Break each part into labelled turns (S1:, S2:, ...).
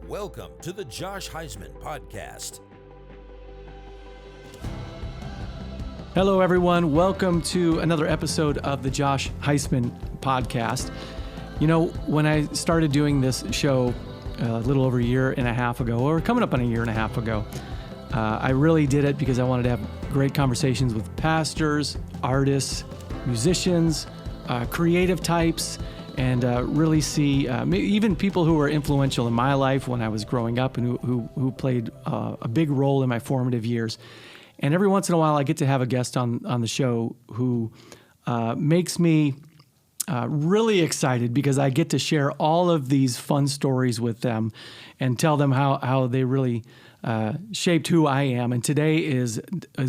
S1: Welcome to the Josh Heisman Podcast.
S2: Hello, everyone. Welcome to another episode of the Josh Heisman Podcast. You know, when I started doing this show a little over a year and a half ago, or coming up on a year and a half ago, I really did it because I wanted to have great conversations with pastors, artists, musicians, creative types, and really see even people who were influential in my life when I was growing up and who played a big role in my formative years. And every once in a while, I get to have a guest on the show who makes me really excited because I get to share all of these fun stories with them and tell them how they really shaped who I am. And today is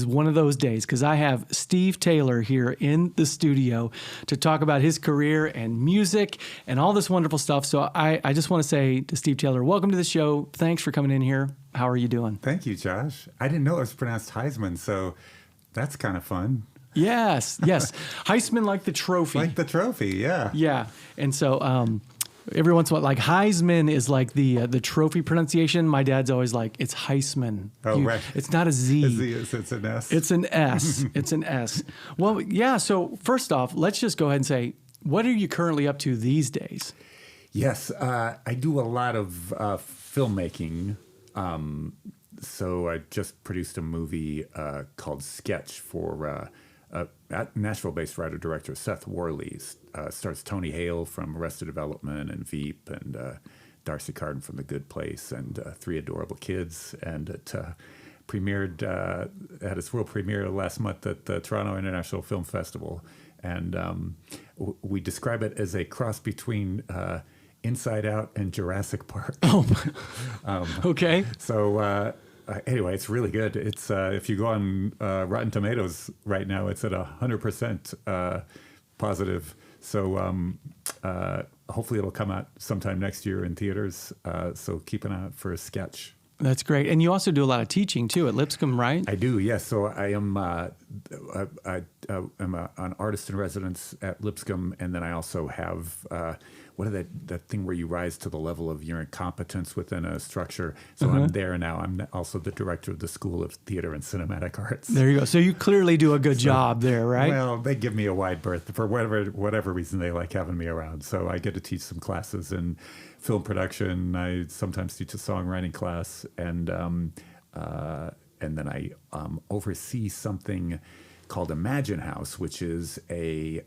S2: one of those days because I have Steve Taylor here in the studio to talk about his career and music and all this wonderful stuff. So I just want to say to Steve Taylor, welcome to the show. Thanks for coming in here. How are you doing?
S3: Thank you, Josh. I didn't know it was pronounced Heisman, so that's kind of fun.
S2: Yes. Heisman like the trophy.
S3: Like the trophy, yeah.
S2: Yeah. And so every once in a while, like Heisman is like the trophy pronunciation. My dad's always like, it's Heisman.
S3: Right.
S2: It's not a Z.
S3: It's an S.
S2: It's an S. It's an S. Well, yeah. So first off, let's just go ahead and say, what are you currently up to these days?
S3: Yes, I do a lot of filmmaking. So I just produced a movie called Sketch for Nashville-based writer-director Seth Worley. Stars Tony Hale from Arrested Development and Veep, and Darcy Carden from The Good Place, and three adorable kids. And it premiered at its world premiere last month at the Toronto International Film Festival. And we describe it as a cross between Inside Out and Jurassic Park.
S2: Okay.
S3: So anyway, it's really good. It's if you go on Rotten Tomatoes right now, it's at 100% positive. So hopefully it'll come out sometime next year in theaters. So keep an eye out for a Sketch. That's
S2: great. And you also do a lot of teaching too at Lipscomb, right?
S3: I do, yes. So I am an artist in residence at Lipscomb, and then I also have that thing where you rise to the level of your incompetence within a structure. So I'm there now. I'm also the director of the School of Theater and Cinematic Arts.
S2: There you go. So you clearly do a good job there, right?
S3: Well, they give me a wide berth for whatever reason they like having me around. So I get to teach some classes in film production. I sometimes teach a songwriting class, and then I oversee something called Imagine House, which is a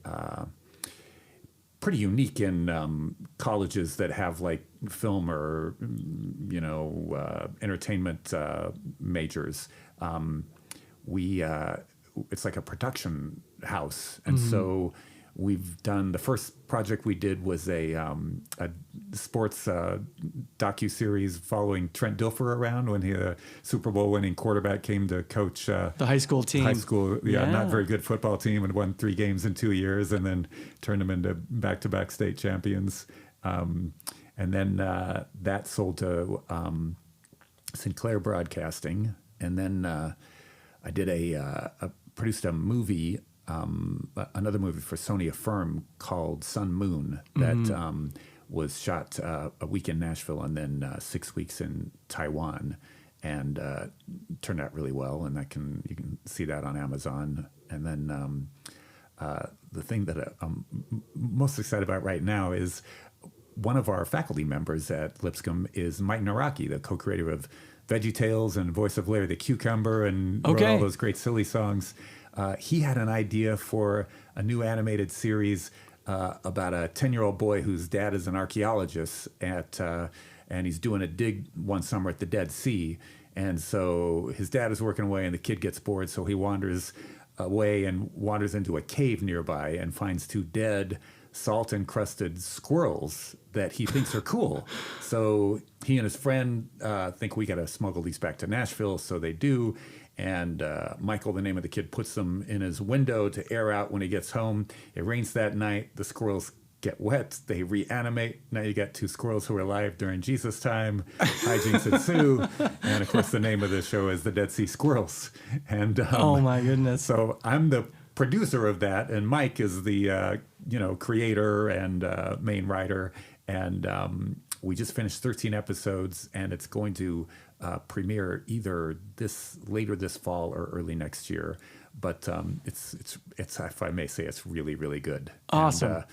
S3: pretty unique in colleges that have like film or entertainment majors. It's like a production house, and so we've done, the first project we did was a sports docu-series following Trent Dilfer around when he, a Super Bowl winning quarterback, came to coach
S2: the high school team.
S3: Not very good football team, and won 3 games in 2 years, and then turned them into back-to-back state champions. And then that sold to Sinclair Broadcasting, and then I did produced a movie. Another movie for Sony Affirm called Sun Moon that was shot a week in Nashville and then 6 weeks in Taiwan, and turned out really well. And you can see that on Amazon. And then the thing that I'm most excited about right now is one of our faculty members at Lipscomb is Mike Naraki, the co-creator of VeggieTales and voice of Larry the Cucumber, and wrote all those great silly songs. He had an idea for a new animated series about a 10-year-old boy whose dad is an archaeologist and he's doing a dig one summer at the Dead Sea. And so his dad is working away and the kid gets bored, so he wanders away and wanders into a cave nearby and finds 2 dead, salt-encrusted squirrels that he thinks are cool. So he and his friend think, we got to smuggle these back to Nashville, so they do. And Michael, the name of the kid, puts them in his window to air out when he gets home. It rains that night. The squirrels get wet. They reanimate. Now you got 2 squirrels who are alive during Jesus time. Hijinks ensue. And, of course, the name of the show is The Dead Sea Squirrels. And
S2: oh, my goodness.
S3: So I'm the producer of that, and Mike is the creator and main writer. And we just finished 13 episodes, and it's going to premiere either later this fall or early next year. But it's if I may say, it's really, really good.
S2: Awesome.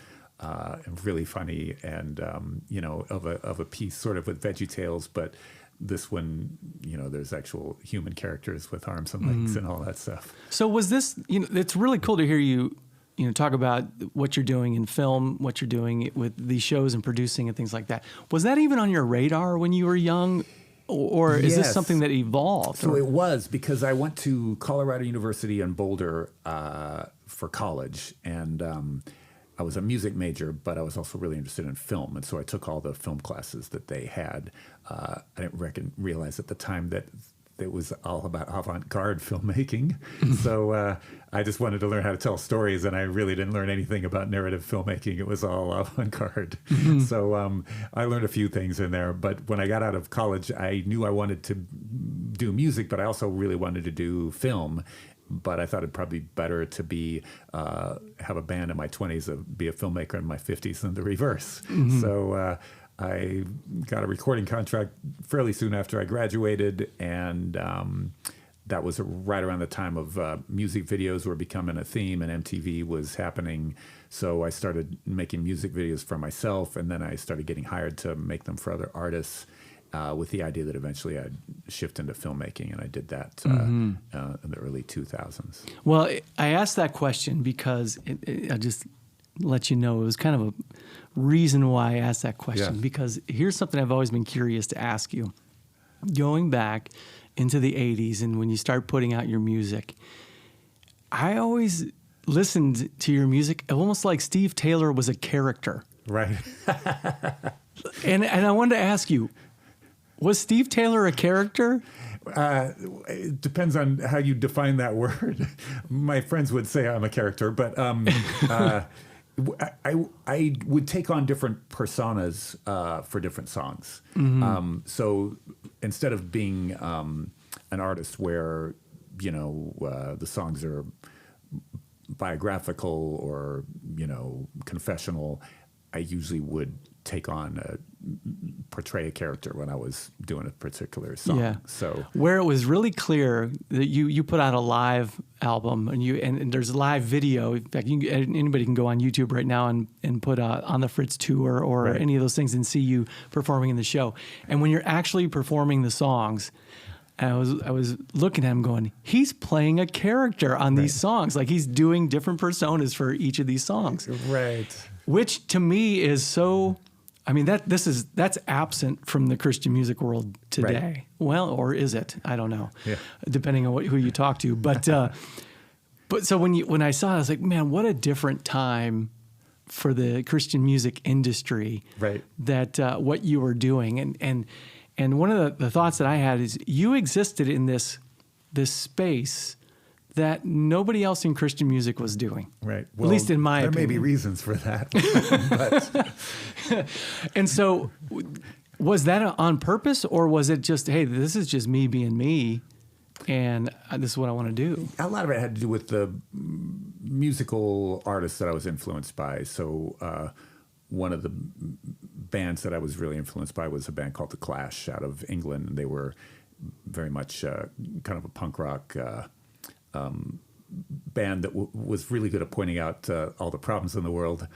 S3: And really funny, and of a piece sort of with Veggie Tales, but this one, there's actual human characters with arms and legs and all that stuff.
S2: So was this, it's really cool to hear you, talk about what you're doing in film, what you're doing with these shows and producing and things like that. Was that even on your radar when you were young? Or is this something that evolved?
S3: So it was, because I went to Colorado University in Boulder for college, and I was a music major, but I was also really interested in film, and so I took all the film classes that they had. I didn't realize at the time that it was all about avant-garde filmmaking. So I just wanted to learn how to tell stories, and I really didn't learn anything about narrative filmmaking. It was all avant-garde. So I learned a few things in there. But when I got out of college, I knew I wanted to do music, but I also really wanted to do film. But I thought it'd probably be better to have a band in my 20s than be a filmmaker in my 50s than the reverse. So I got a recording contract fairly soon after I graduated, and that was right around the time of music videos were becoming a theme, and MTV was happening. So I started making music videos for myself, and then I started getting hired to make them for other artists, with the idea that eventually I'd shift into filmmaking, and I did that in the early 2000s.
S2: Well, I asked that question because I'll just let you know it was kind of a reason why I asked that question, because here's something I've always been curious to ask you. Going back into the 80s and when you start putting out your music, I always listened to your music almost like Steve Taylor was a character.
S3: Right.
S2: And I wanted to ask you, was Steve Taylor a character?
S3: It depends on how you define that word. My friends would say I'm a character, but I would take on different personas for different songs. So instead of being an artist where, the songs are biographical or, confessional, I usually would portray a character when I was doing a particular song.
S2: Yeah.
S3: So
S2: where it was really clear that you put out a live album and there's a live video. In fact, anybody can go on YouTube right now and put On the Fritz tour or any of those things and see you performing in the show. And when you're actually performing the songs, I was looking at him going, he's playing a character on these songs. Like he's doing different personas for each of these songs.
S3: Right.
S2: Which to me is so, that's absent from the Christian music world today.
S3: Right.
S2: Well, or is it? I don't know.
S3: Yeah.
S2: Depending on who you talk to. But so when I saw it, I was like, man, what a different time for the Christian music industry.
S3: Right.
S2: That what you were doing. And one of the thoughts that I had is you existed in this space that nobody else in Christian music was doing.
S3: Right. Well,
S2: at least in my opinion.
S3: There may be reasons for that. But.
S2: And so was that on purpose, or was it just, hey, this is just me being me and this is what I want to do?
S3: A lot of it had to do with the musical artists that I was influenced by. So one of the bands that I was really influenced by was a band called The Clash out of England. And they were very much kind of a punk rock band that was really good at pointing out all the problems in the world.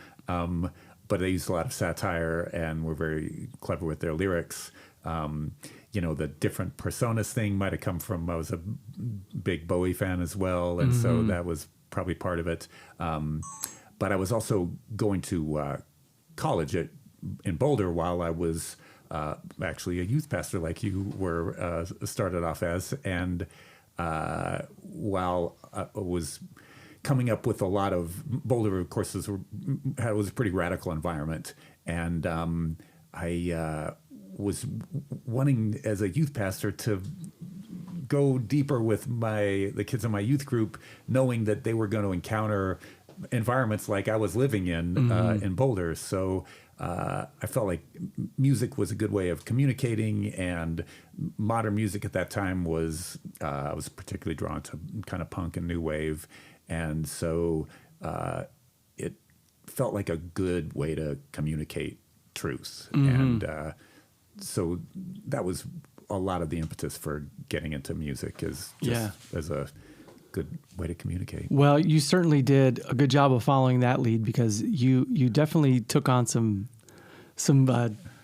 S3: But they used a lot of satire and were very clever with their lyrics. The different personas thing might have come from, I was a big Bowie fan as well. And so that was probably part of it. But I was also going to college in Boulder while I was actually a youth pastor like you were started off as. And while I was coming up with a lot of Boulder, of course, was a pretty radical environment, and I was wanting as a youth pastor to go deeper with the kids in my youth group, knowing that they were going to encounter environments like I was living in Boulder. So I felt like music was a good way of communicating, and modern music at that time was, I was particularly drawn to kind of punk and new wave. And so it felt like a good way to communicate truth. And so that was a lot of the impetus for getting into music, is just as a good way to communicate.
S2: Well, you certainly did a good job of following that lead, because you definitely took on some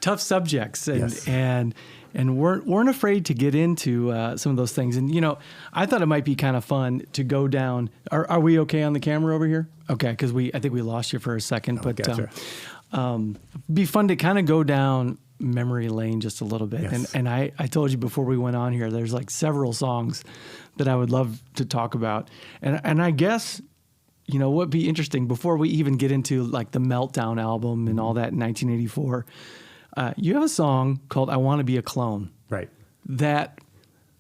S2: tough subjects and weren't afraid to get into some of those things. And I thought it might be kind of fun to go down. Are we okay on the camera over here? Okay, because I think we lost you for a second.
S3: Oh,
S2: but
S3: gotcha.
S2: Be fun to kind of go down memory lane just a little bit.
S3: Yes.
S2: And I told you before we went on here, there's like several songs that I would love to talk about. And I guess, what'd be interesting, before we even get into like the Meltdown album and all that in 1984, you have a song called I Want to Be a Clone.
S3: Right.
S2: That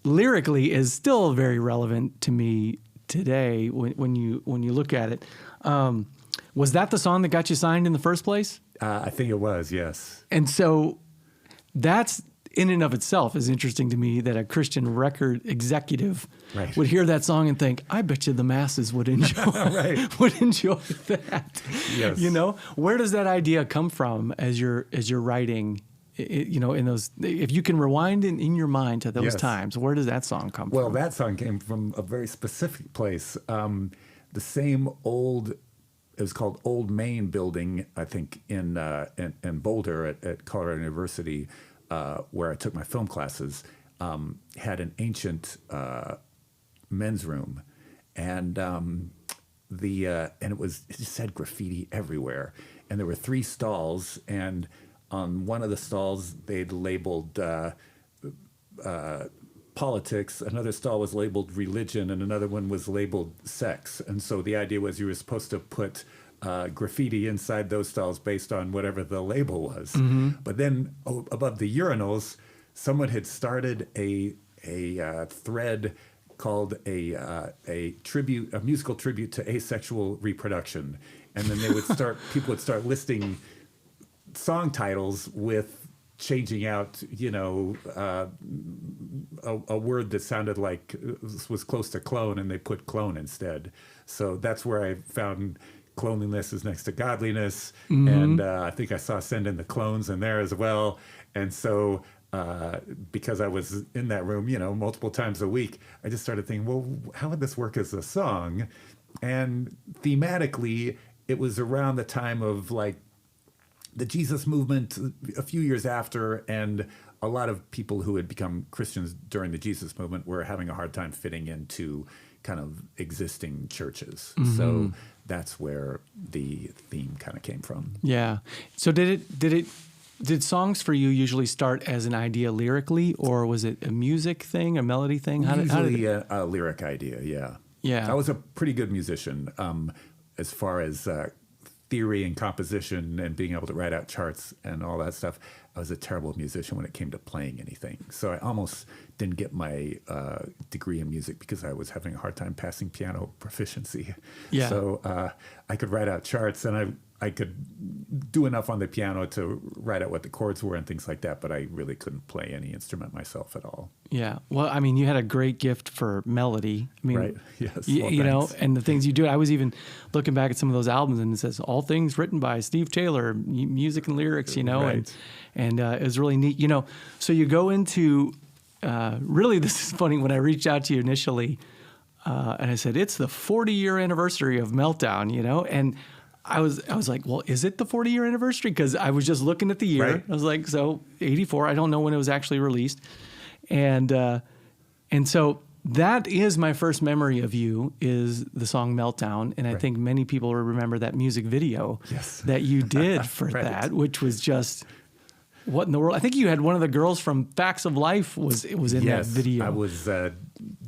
S2: lyrically is still very relevant to me today when you look at it. Was that the song that got you signed in the first place?
S3: I think it was, yes.
S2: And so that's in and of itself is interesting to me, that a Christian record executive would hear that song and think, I bet you the masses would enjoy would enjoy that.
S3: Yes.
S2: Where does that idea come from as you're writing? In those, if you can rewind in your mind to those times, where does that song come from?
S3: Well, that song came from a very specific place. The same old, it was called Old Main Building, I think, in Boulder at Colorado University, where I took my film classes, had an ancient men's room, and it just had graffiti everywhere, and there were 3 stalls, and on one of the stalls they'd labeled politics, another stall was labeled religion, and another one was labeled sex. And so the idea was you were supposed to put graffiti inside those stalls based on whatever the label was. But then above the urinals, someone had started a thread called a musical tribute to asexual reproduction, and then people would start listing song titles with changing out, a word that sounded like was close to clone, and they put clone instead. So that's where I found cloneliness is next to godliness, and I think I saw Send in the Clones in there as well. And so because I was in that room, multiple times a week, I just started thinking, well, how would this work as a song? And thematically, it was around the time of like the Jesus movement, a few years after, and a lot of people who had become Christians during the Jesus movement were having a hard time fitting into kind of existing churches. So that's where the theme kind of came from.
S2: Yeah. So did songs for you usually start as an idea lyrically, or was it a music thing, a melody thing?
S3: Usually a lyric idea, yeah.
S2: Yeah.
S3: I was a pretty good musician as far as theory and composition and being able to write out charts and all that stuff. I was a terrible musician when it came to playing anything. So I almost didn't get my degree in music because I was having a hard time passing piano proficiency.
S2: Yeah.
S3: So I could write out charts, and I could do enough on the piano to write out what the chords were and things like that, but I really couldn't play any instrument myself at all.
S2: Yeah. Well, I mean, you had a great gift for melody. I mean,
S3: right. Yes.
S2: You know, and the things you do. I was even looking back at some of those albums, and it says all things written by Steve Taylor, music and lyrics,
S3: Right.
S2: and it was really neat. So you go into, really, this is funny, when I reached out to you initially, and I said, it's the 40-year anniversary of Meltdown, and I was like, well, is it the 40-year anniversary? Because I was just looking at the year.
S3: Right.
S2: I was like, so 84. I don't know when it was actually released, and so that is my first memory of you, is the song Meltdown, and I think many people remember that music video that you did for that, which was just, what in the world? I think you had one of the girls from Facts of Life was in that video.
S3: I was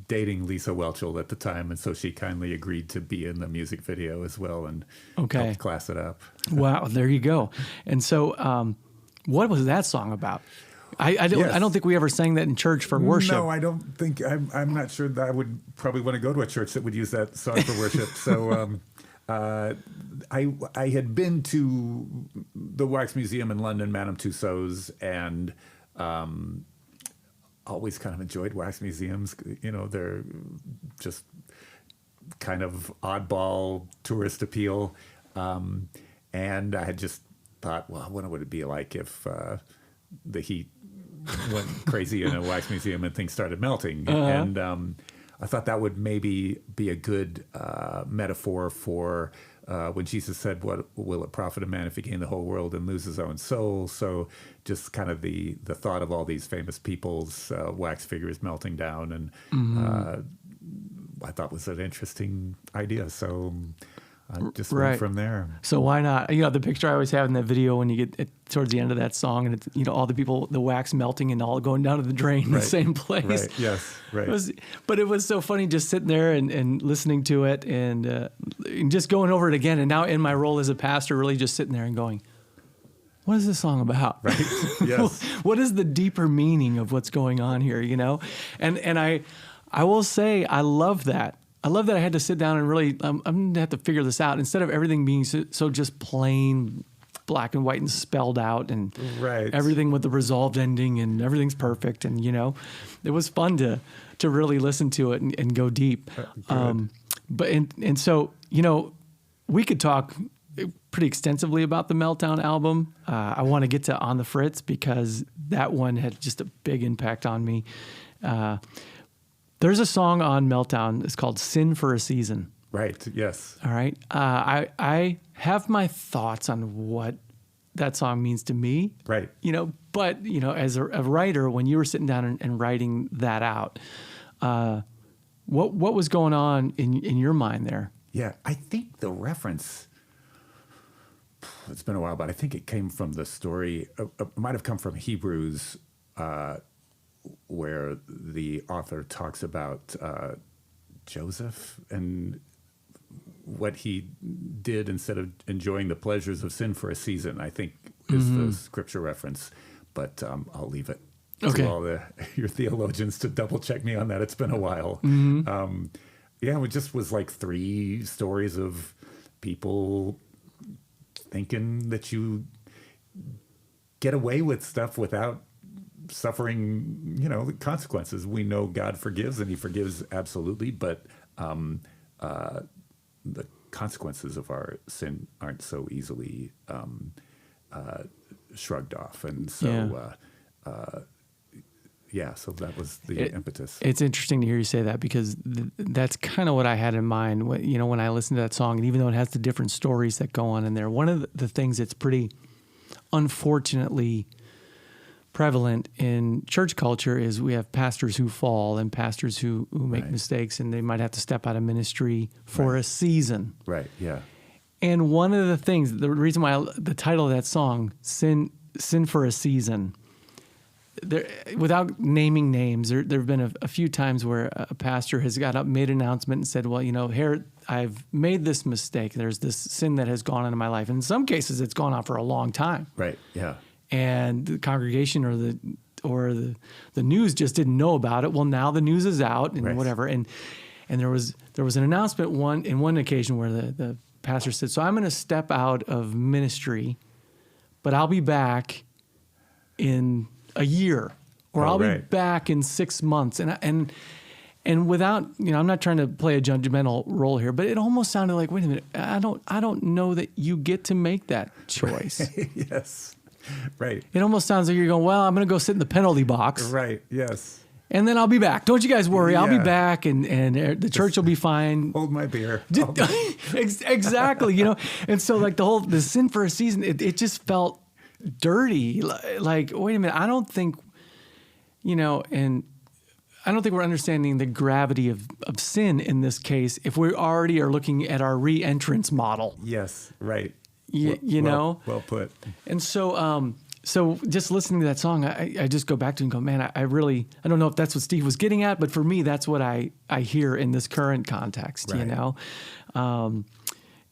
S3: dating Lisa Welchel at the time, and so she kindly agreed to be in the music video as well and helped class it up.
S2: Wow, there you go. And so what was that song about? I don't think we ever sang that in church for worship.
S3: No, I don't think. I'm not sure that I would probably want to go to a church that would use that song for worship. So I had been to the Wax Museum in London, Madame Tussauds, and always kind of enjoyed wax museums. They're just kind of oddball tourist appeal. And I had just thought, well, what would it be like if the heat went crazy in a wax museum and things started melting? And I thought that would maybe be a good metaphor for when Jesus said, "What will it profit a man if he gain the whole world and lose his own soul?" So just kind of the thought of all these famous people's wax figures melting down, and I thought was an interesting idea. So I just went from there.
S2: So why not? The picture I always have in that video when you get towards the end of that song, and it's all the people, the wax melting and all going down to the drain in the same place.
S3: Right. Yes. Right.
S2: But it was so funny just sitting there and listening to it and just going over it again. And now in my role as a pastor, really just sitting there and going, what is this song about?
S3: Right. Yes.
S2: What is the deeper meaning of what's going on here? And I will say I love that. I love that I had to sit down and really, I'm going to have to figure this out. Instead of everything being so just plain black and white and spelled out and everything with the resolved ending and everything's perfect. And, it was fun to really listen to it and go deep. So, we could talk pretty extensively about the Meltdown album. I want to get to On the Fritz because that one had just a big impact on me. There's a song on Meltdown. It's called "Sin for a Season."
S3: Right. Yes.
S2: All right. I have my thoughts on what that song means to me.
S3: Right.
S2: But as a writer, when you were sitting down and writing that out, what was going on in your mind there?
S3: Yeah, I think the reference. It's been a while, but I think it came from the story. It might have come from Hebrews. Where the author talks about Joseph and what he did instead of enjoying the pleasures of sin for a season, I think is the scripture reference. But I'll leave it to all your theologians to double check me on that. It's been a while. It just was like 3 stories of people thinking that you get away with stuff without suffering, the consequences. We know God forgives, and He forgives absolutely, but the consequences of our sin aren't so easily shrugged off. And so, so that was the impetus.
S2: It's interesting to hear you say that because that's kind of what I had in mind. When I listened to that song, and even though it has the different stories that go on in there, one of the things that's pretty unfortunately prevalent in church culture is we have pastors who fall and pastors who make mistakes, and they might have to step out of ministry for a season. Right. Yeah. And one of the things, the reason why the title of that song, Sin for a Season, there, without naming names, there have been a few times where a pastor has got up, made an announcement and said, well, here, I've made this mistake. There's this sin that has gone into my life. And in some cases, it's gone on for a long time. Right. Yeah. And the congregation or the news just didn't know about it. Well, now the news is out and whatever. And there was an announcement in one occasion where the pastor said, so I'm going to step out of ministry, but I'll be back in a year, or I'll be back in 6 months. And without, I'm not trying to play a judgmental role here, but it almost sounded like, wait a minute, I don't know that you get to make that choice.
S3: Yes. Right.
S2: It almost sounds like you're going, well, I'm going to go sit in the penalty box.
S3: Right. Yes.
S2: And then I'll be back. Don't you guys worry. I'll be back and the church will be fine.
S3: Hold my beer.
S2: Exactly. And so like the sin for a season, it just felt dirty. Like, wait a minute. I don't think, and I don't think we're understanding the gravity of sin in this case if we already are looking at our re-entrance model.
S3: Yes. Right.
S2: Well
S3: put.
S2: And so just listening to that song, I just go back to it and go, man, I don't know if that's what Steve was getting at, but for me, that's what I hear in this current context, And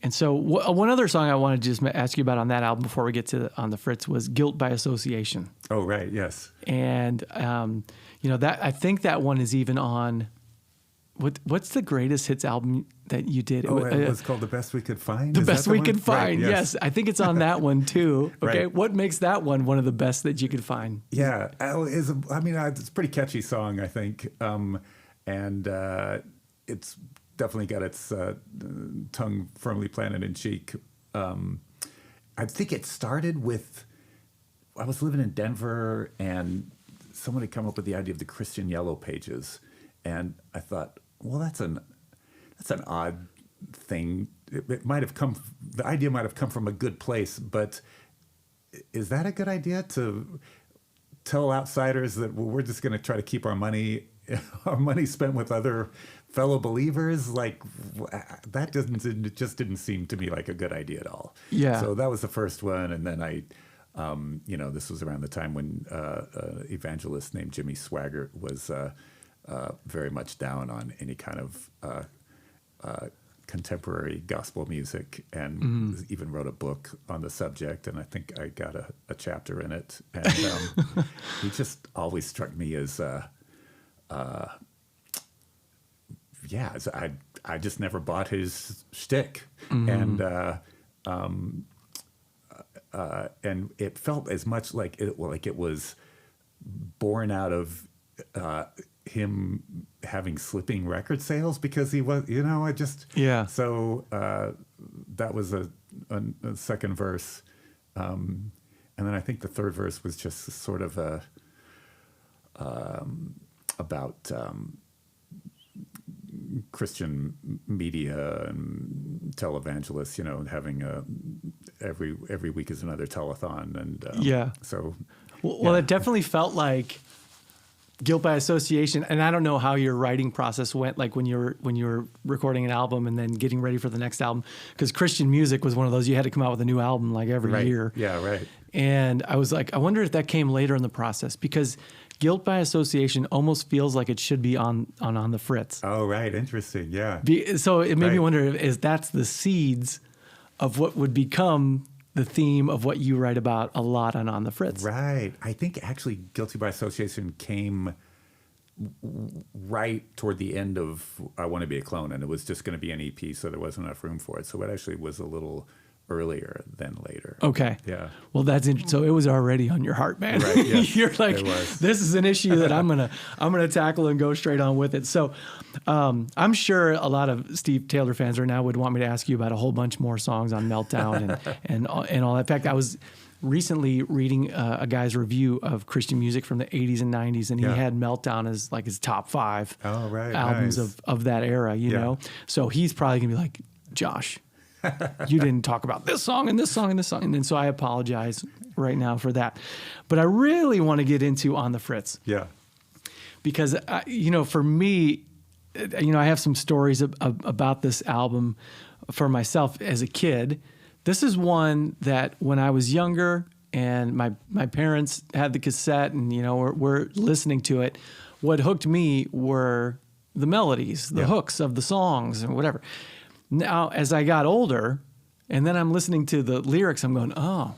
S2: so one other song I wanted to just ask you about on that album before we get to On the Fritz was Guilt by Association.
S3: Oh, right. Yes.
S2: And, that I think that one is even on, what's the greatest hits album that you did?
S3: Oh, it was called The Best We Could Find?
S2: The Best We Could Find, yes. I think it's on that one too. Okay, What makes that one of the best that you could find?
S3: Yeah, it's a pretty catchy song, I think. And it's definitely got its tongue firmly planted in cheek. I think it started with, I was living in Denver and someone had come up with the idea of the Christian Yellow Pages. And I thought, well, that's an odd thing. It might have come, the idea might have come from a good place, but is that a good idea to tell outsiders that, well, we're just going to try to keep our money spent with other fellow believers? Like, that it just didn't seem to me like a good idea at all.
S2: Yeah.
S3: So that was the first one. And then I, this was around the time when an evangelist named Jimmy Swaggart was very much down on any kind of contemporary gospel music, and even wrote a book on the subject, and I think I got a chapter in it. And he just always struck me as, I just never bought his shtick, and it felt as much like it was born out of him having slipping record sales, because he was, So that was a second verse, and then I think the third verse was just sort of about Christian media and televangelists, having every week is another telethon, and so.
S2: Well, it definitely felt like guilt by association, and I don't know how your writing process went, like when you were recording an album and then getting ready for the next album, because Christian music was one of those, you had to come out with a new album like every year.
S3: Yeah, right.
S2: And I was like, I wonder if that came later in the process, because guilt by association almost feels like it should be on the Fritz.
S3: Oh, right. Interesting. Yeah.
S2: So it made me wonder if that's the seeds of what would become the theme of what you write about a lot on the Fritz.
S3: Right. I think actually Guilty by Association came right toward the end of I Want to Be a Clone, and it was just going to be an EP, so there wasn't enough room for it. So it actually was a little earlier than later.
S2: Okay.
S3: Yeah.
S2: Well, that's interesting. So it was already on your heart, man.
S3: Right. Yes,
S2: You're like, this is an issue that I'm gonna tackle and go straight on with it. So I'm sure a lot of Steve Taylor fans right now would want me to ask you about a whole bunch more songs on Meltdown and all that. In fact, I was recently reading a guy's review of Christian music from the 80s and 90s, and he had Meltdown as like his top 5 albums of that era, you know? So he's probably gonna be like, Josh, you didn't talk about this song and this song and this song. And then so I apologize right now for that. But I really want to get into On the Fritz.
S3: Yeah.
S2: Because, for me, I have some stories about this album for myself as a kid. This is one that when I was younger and my parents had the cassette and, we're listening to it, what hooked me were the melodies, the hooks of the songs and whatever. Now, as I got older, and then I'm listening to the lyrics, I'm going, oh,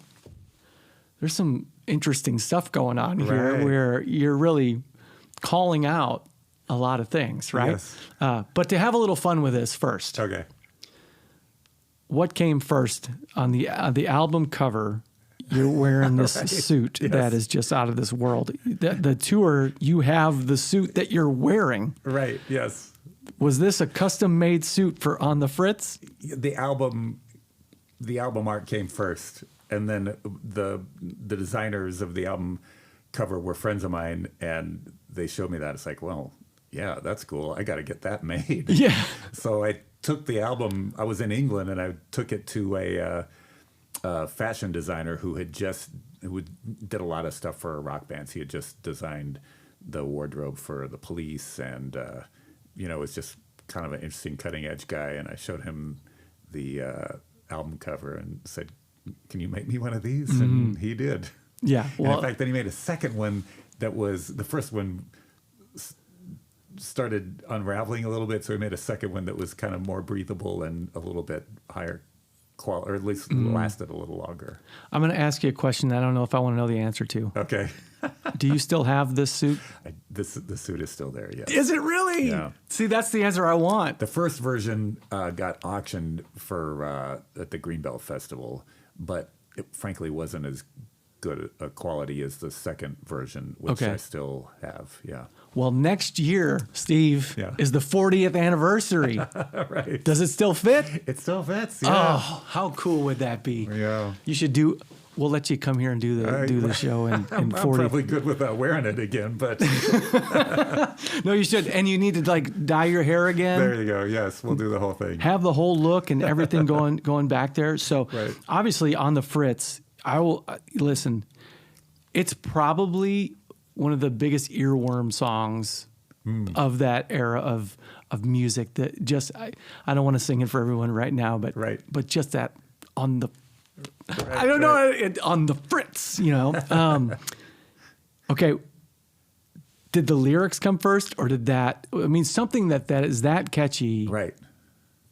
S2: there's some interesting stuff going on here where you're really calling out a lot of things, right?
S3: Yes.
S2: But to have a little fun with this first.
S3: Okay.
S2: What came first on the album cover? You're wearing this suit that is just out of this world. The tour, you have the suit that you're wearing.
S3: Right. Yes.
S2: Was this a custom-made suit for On the Fritz?
S3: The album art came first, and then the designers of the album cover were friends of mine, and they showed me that. It's like, well, yeah, that's cool. I got to get that made.
S2: Yeah.
S3: So I took the album. I was in England, and I took it to a fashion designer who did a lot of stuff for rock bands. He had just designed the wardrobe for the Police, and was just kind of an interesting cutting edge guy. And I showed him the album cover and said, can you make me one of these? Mm-hmm. And he did. Yeah. Well, in fact, then he made a second one that was, the first one started unraveling a little bit. So he made a second one that was kind of more breathable and a little bit higher quality, or at least lasted a little longer. I'm going to ask you a question that I don't know if I want to know the answer to. Okay. Do you still have this suit? The suit is still there, yes. Is it really? Yeah. See, that's the answer I want. The first version got auctioned for at the Greenbelt Festival, but it frankly wasn't as good a quality as the second version, which
S2: Okay.
S3: I still have. Yeah.
S2: Well, next year, Steve,
S3: Yeah.
S2: is the 40th anniversary.
S3: Right.
S2: Does it still fit?
S3: It still fits. Yeah.
S2: Oh, how cool would that be?
S3: Yeah.
S2: You should we'll let you come here and do the show in
S3: I'm
S2: 40.
S3: probably good without wearing it again, but
S2: No, you should. And you need to like dye your hair again.
S3: there you go. Yes, we'll do the whole thing.
S2: Have the whole look and everything going back there. So
S3: Right.
S2: obviously On the Fritz, I will listen. It's probably one of the biggest earworm songs of that era of music. That just I don't want to sing it for everyone right now, but
S3: Right.
S2: but just that on the
S3: Right,
S2: I don't know
S3: right.
S2: on the Fritz, you know. Okay. Did the lyrics come first, or did that? I mean, something that is that catchy.
S3: Right.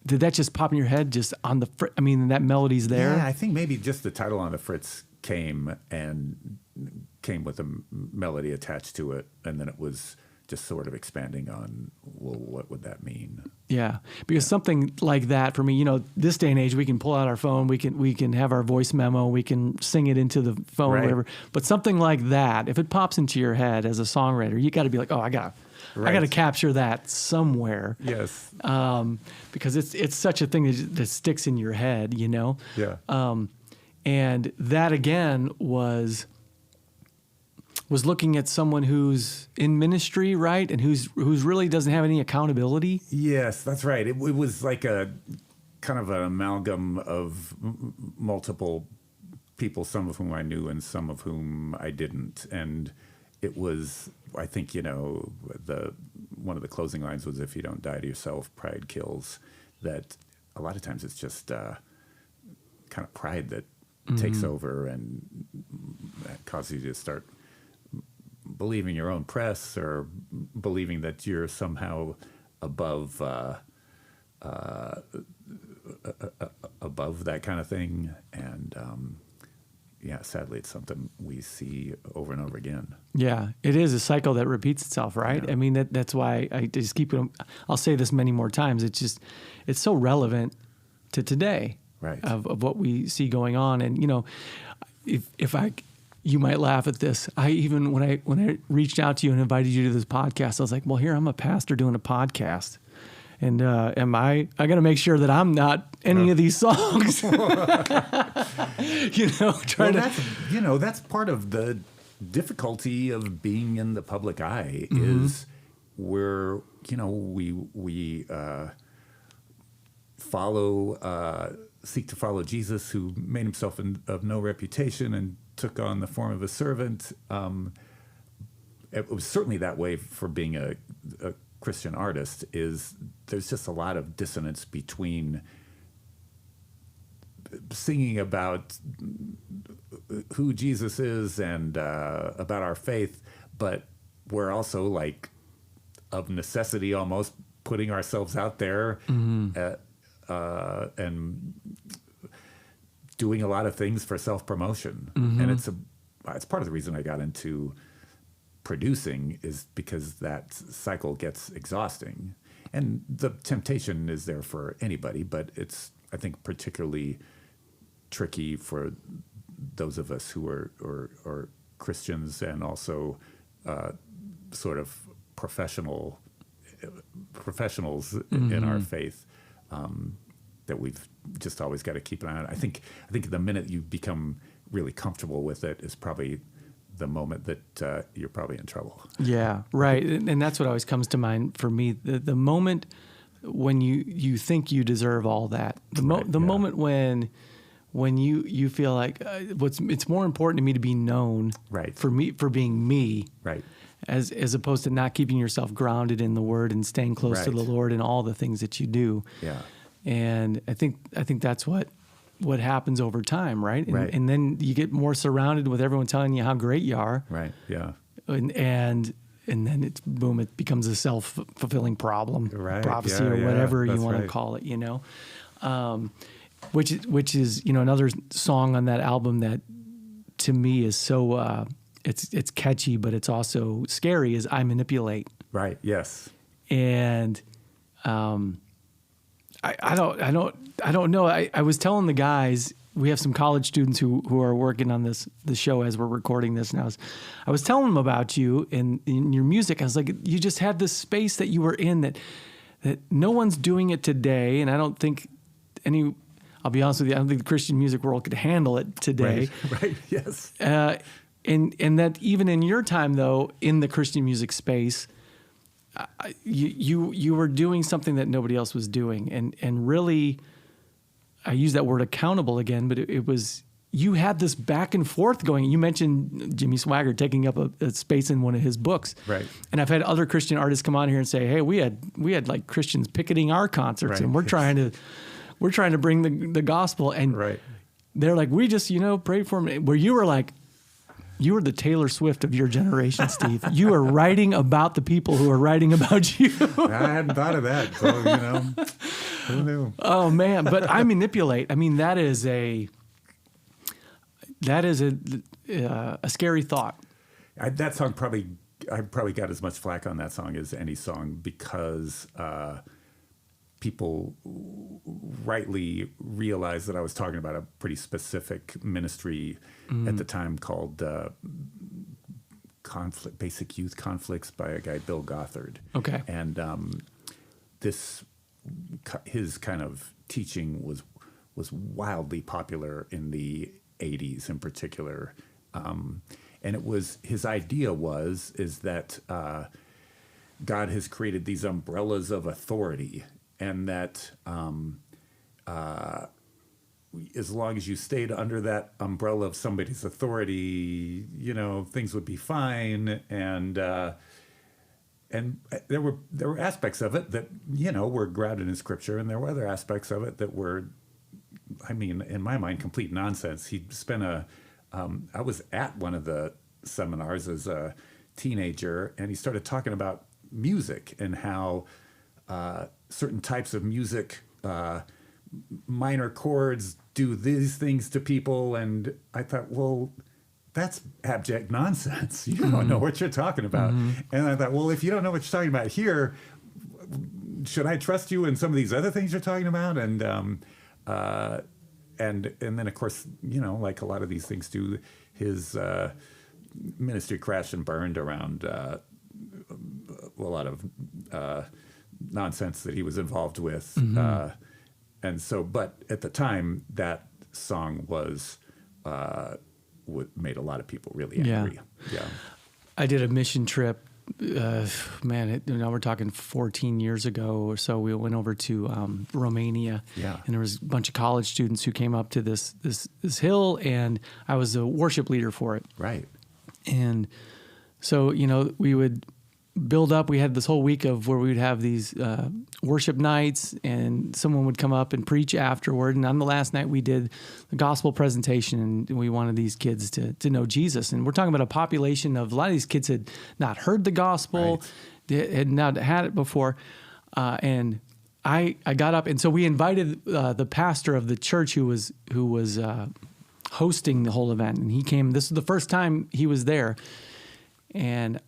S2: Did that just pop in your head? Just on the Fritz? I mean, that melody's there.
S3: Yeah, I think maybe just the title On the Fritz came with a melody attached to it, and then it was just sort of expanding on, well, what would that mean?
S2: Yeah, because something like that for me, you know, this day and age, we can pull out our phone, we can have our voice memo, we can sing it into the phone,
S3: Right.
S2: or whatever. But something like that, if it pops into your head as a songwriter, you got to be like, oh, I got to capture that somewhere.
S3: Yes.
S2: Because it's such a thing that sticks in your head, you know.
S3: Yeah.
S2: And that again was looking at someone who's in ministry, right, and who's really doesn't have any accountability.
S3: Yes, that's right. It was like a kind of an amalgam of multiple people, some of whom I knew and some of whom I didn't. And it was, I think, you know, one of the closing lines was, "If you don't die to yourself, pride kills." That a lot of times it's just kind of pride that takes over and that causes you to start believing your own press or believing that you're somehow above above that kind of thing. And yeah, sadly, it's something we see over and over again.
S2: Yeah, it is a cycle that repeats itself, right?
S3: Yeah.
S2: I mean, that's why I just keep it. I'll say this many more times. It's so relevant to today,
S3: Right.
S2: Of what we see going on. And you know, you might laugh at this. When I reached out to you and invited you to this podcast, I was like, well, here I'm a pastor doing a podcast. And I got to make sure that I'm not any of these songs. You know,
S3: that's part of the difficulty of being in the public eye is where, you know, we seek to follow Jesus, who made himself of no reputation and took on the form of a servant. It was certainly that way for being a Christian artist. There's just a lot of dissonance between singing about who Jesus is and about our faith, but we're also like of necessity almost putting ourselves out there and doing a lot of things for self-promotion. And it's part of the reason I got into producing, is because that cycle gets exhausting. And the temptation is there for anybody, but it's, I think, particularly tricky for those of us who are Christians and also sort of professionals in our faith, that we've just always got to keep an eye on. I think the minute you become really comfortable with it is probably the moment that you're probably in trouble.
S2: Yeah, right. And that's what always comes to mind for me. The moment when you think you deserve all that. Moment when you feel like it's more important to me to be known,
S3: right,
S2: for being me,
S3: right,
S2: as opposed to not keeping yourself grounded in the Word and staying close to the Lord in all the things that you do.
S3: Yeah.
S2: And I think that's what happens over time, right? And,
S3: right.
S2: And then you get more surrounded with everyone telling you how great you are.
S3: Right. Yeah.
S2: And then it becomes a self-fulfilling prophecy or whatever you want to call it, you know. Which is, you know, another song on that album that to me is so it's catchy, but it's also scary, is I Manipulate.
S3: Right. Yes.
S2: And I don't know. I was telling the guys we have some college students who are working on the show as we're recording this. And I was telling them about you and in your music. I was like, you just had this space that you were in that no one's doing it today. And I don't think I'll be honest with you, I don't think the Christian music world could handle it today.
S3: Right. Yes.
S2: And that even in your time, though, in the Christian music space, you were doing something that nobody else was doing. And really, I use that word accountable again, but it was, you had this back and forth going. You mentioned Jimmy Swaggart taking up a space in one of his books.
S3: Right.
S2: And I've had other Christian artists come on here and say, hey, we had like Christians picketing our concerts,
S3: right.
S2: and we're trying to bring the gospel. And
S3: right.
S2: they're like, we just, prayed for them. Where you were like, you were the Taylor Swift of your generation, Steve. You were writing about the people who are writing about you.
S3: I hadn't thought of that. So, who knew?
S2: Oh man. But I manipulate. I mean, that is a scary thought.
S3: That song I probably got as much flack on that song as any song because people rightly realized that I was talking about a pretty specific ministry at the time called Basic Youth Conflicts by a guy, Bill Gothard.
S2: Okay.
S3: And his kind of teaching was wildly popular in the 80s in particular. And his idea is that God has created these umbrellas of authority, and that as long as you stayed under that umbrella of somebody's authority, things would be fine. And there were aspects of it that, were grounded in Scripture, and there were other aspects of it that were, in my mind, complete nonsense. He spent I was at one of the seminars as a teenager, and he started talking about music and how certain types of music, minor chords do these things to people. And I thought, well, that's abject nonsense. You don't know what you're talking about. And I thought, well, if you don't know what you're talking about here, should I trust you in some of these other things you're talking about? And then, of course, like a lot of these things do, his ministry crashed and burned around a lot of nonsense that he was involved with. And so, but at the time, that song was made a lot of people really angry. Yeah.
S2: I did a mission trip. Now we're talking 14 years ago or so. We went over to Romania, and there was a bunch of college students who came up to this hill, and I was a worship leader for it.
S3: Right.
S2: And so we would build up. We had this whole week of where we would have these worship nights, and someone would come up and preach afterward. And on the last night, we did the gospel presentation, and we wanted these kids to know Jesus. And we're talking about a population of, a lot of these kids had not heard the gospel,
S3: right.
S2: They had not had it before. And I got up, and so we invited the pastor of the church who was hosting the whole event, and he came. This was the first time he was there, and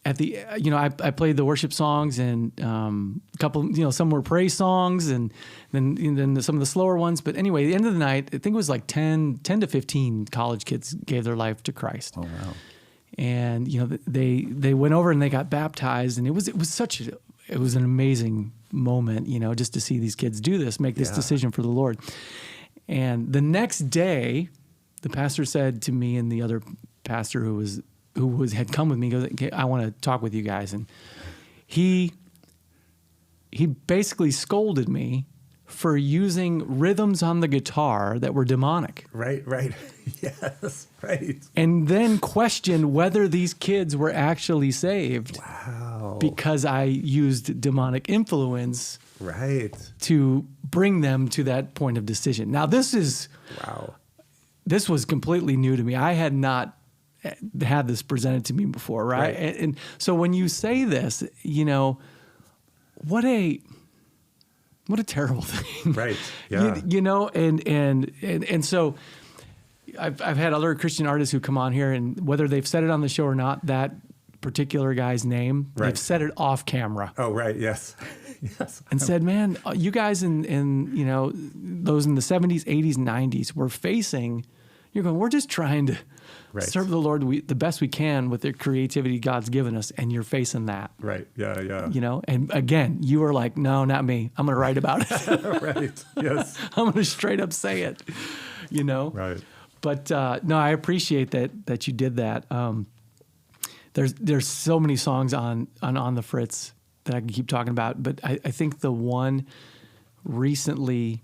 S2: at the, I played the worship songs, and a couple, some were praise songs, and then some of the slower ones. But anyway, at the end of the night, I think it was like 10 to 15 college kids gave their life to Christ.
S3: Oh wow!
S2: And they went over and they got baptized, and it was an amazing moment, just to see these kids do this, make this decision for the Lord. And the next day, the pastor said to me and the other pastor who had come with me, goes, okay, I want to talk with you guys. And he basically scolded me for using rhythms on the guitar that were demonic.
S3: Right. Yes, right.
S2: And then questioned whether these kids were actually saved.
S3: Wow.
S2: Because I used demonic influence to bring them to that point of decision. Now, this was completely new to me. I had not had this presented to me before, right? And so when you say this, what a terrible thing,
S3: right? Yeah.
S2: And so I've had other Christian artists who come on here, and whether they've said it on the show or not, that particular guy's name.
S3: Right.
S2: They've said it off camera.
S3: Oh, right. Yes. Yes.
S2: And said, man, you guys in you know, those in the 70s, 80s, 90s were facing, you're going, we're just trying to serve the Lord the best we can with the creativity God's given us, and you're facing that.
S3: Right. Yeah. Yeah.
S2: You know, and again, you were like, no, not me. I'm going to write about it.
S3: Right. Yes.
S2: I'm going to straight up say it, you know?
S3: Right.
S2: But no, I appreciate that you did that. There's so many songs on the Fritz that I can keep talking about, but I think the one recently,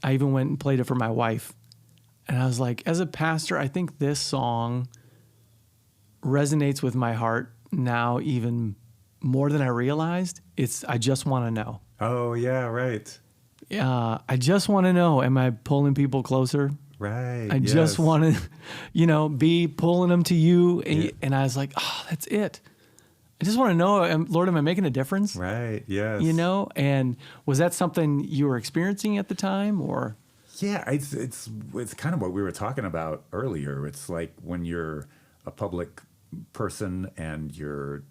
S2: I even went and played it for my wife, and I was like, as a pastor, I think this song resonates with my heart now even more than I realized. It's I Just Want to Know.
S3: Oh, yeah, right.
S2: I just want to know, am I pulling people closer?
S3: Right.
S2: I just want to, be pulling them to you. And I was like, oh, that's it. I just want to know, Lord, am I making a difference?
S3: Right. Yes.
S2: And was that something you were experiencing at the time, or?
S3: Yeah, it's kind of what we were talking about earlier. It's like when you're a public person and you're,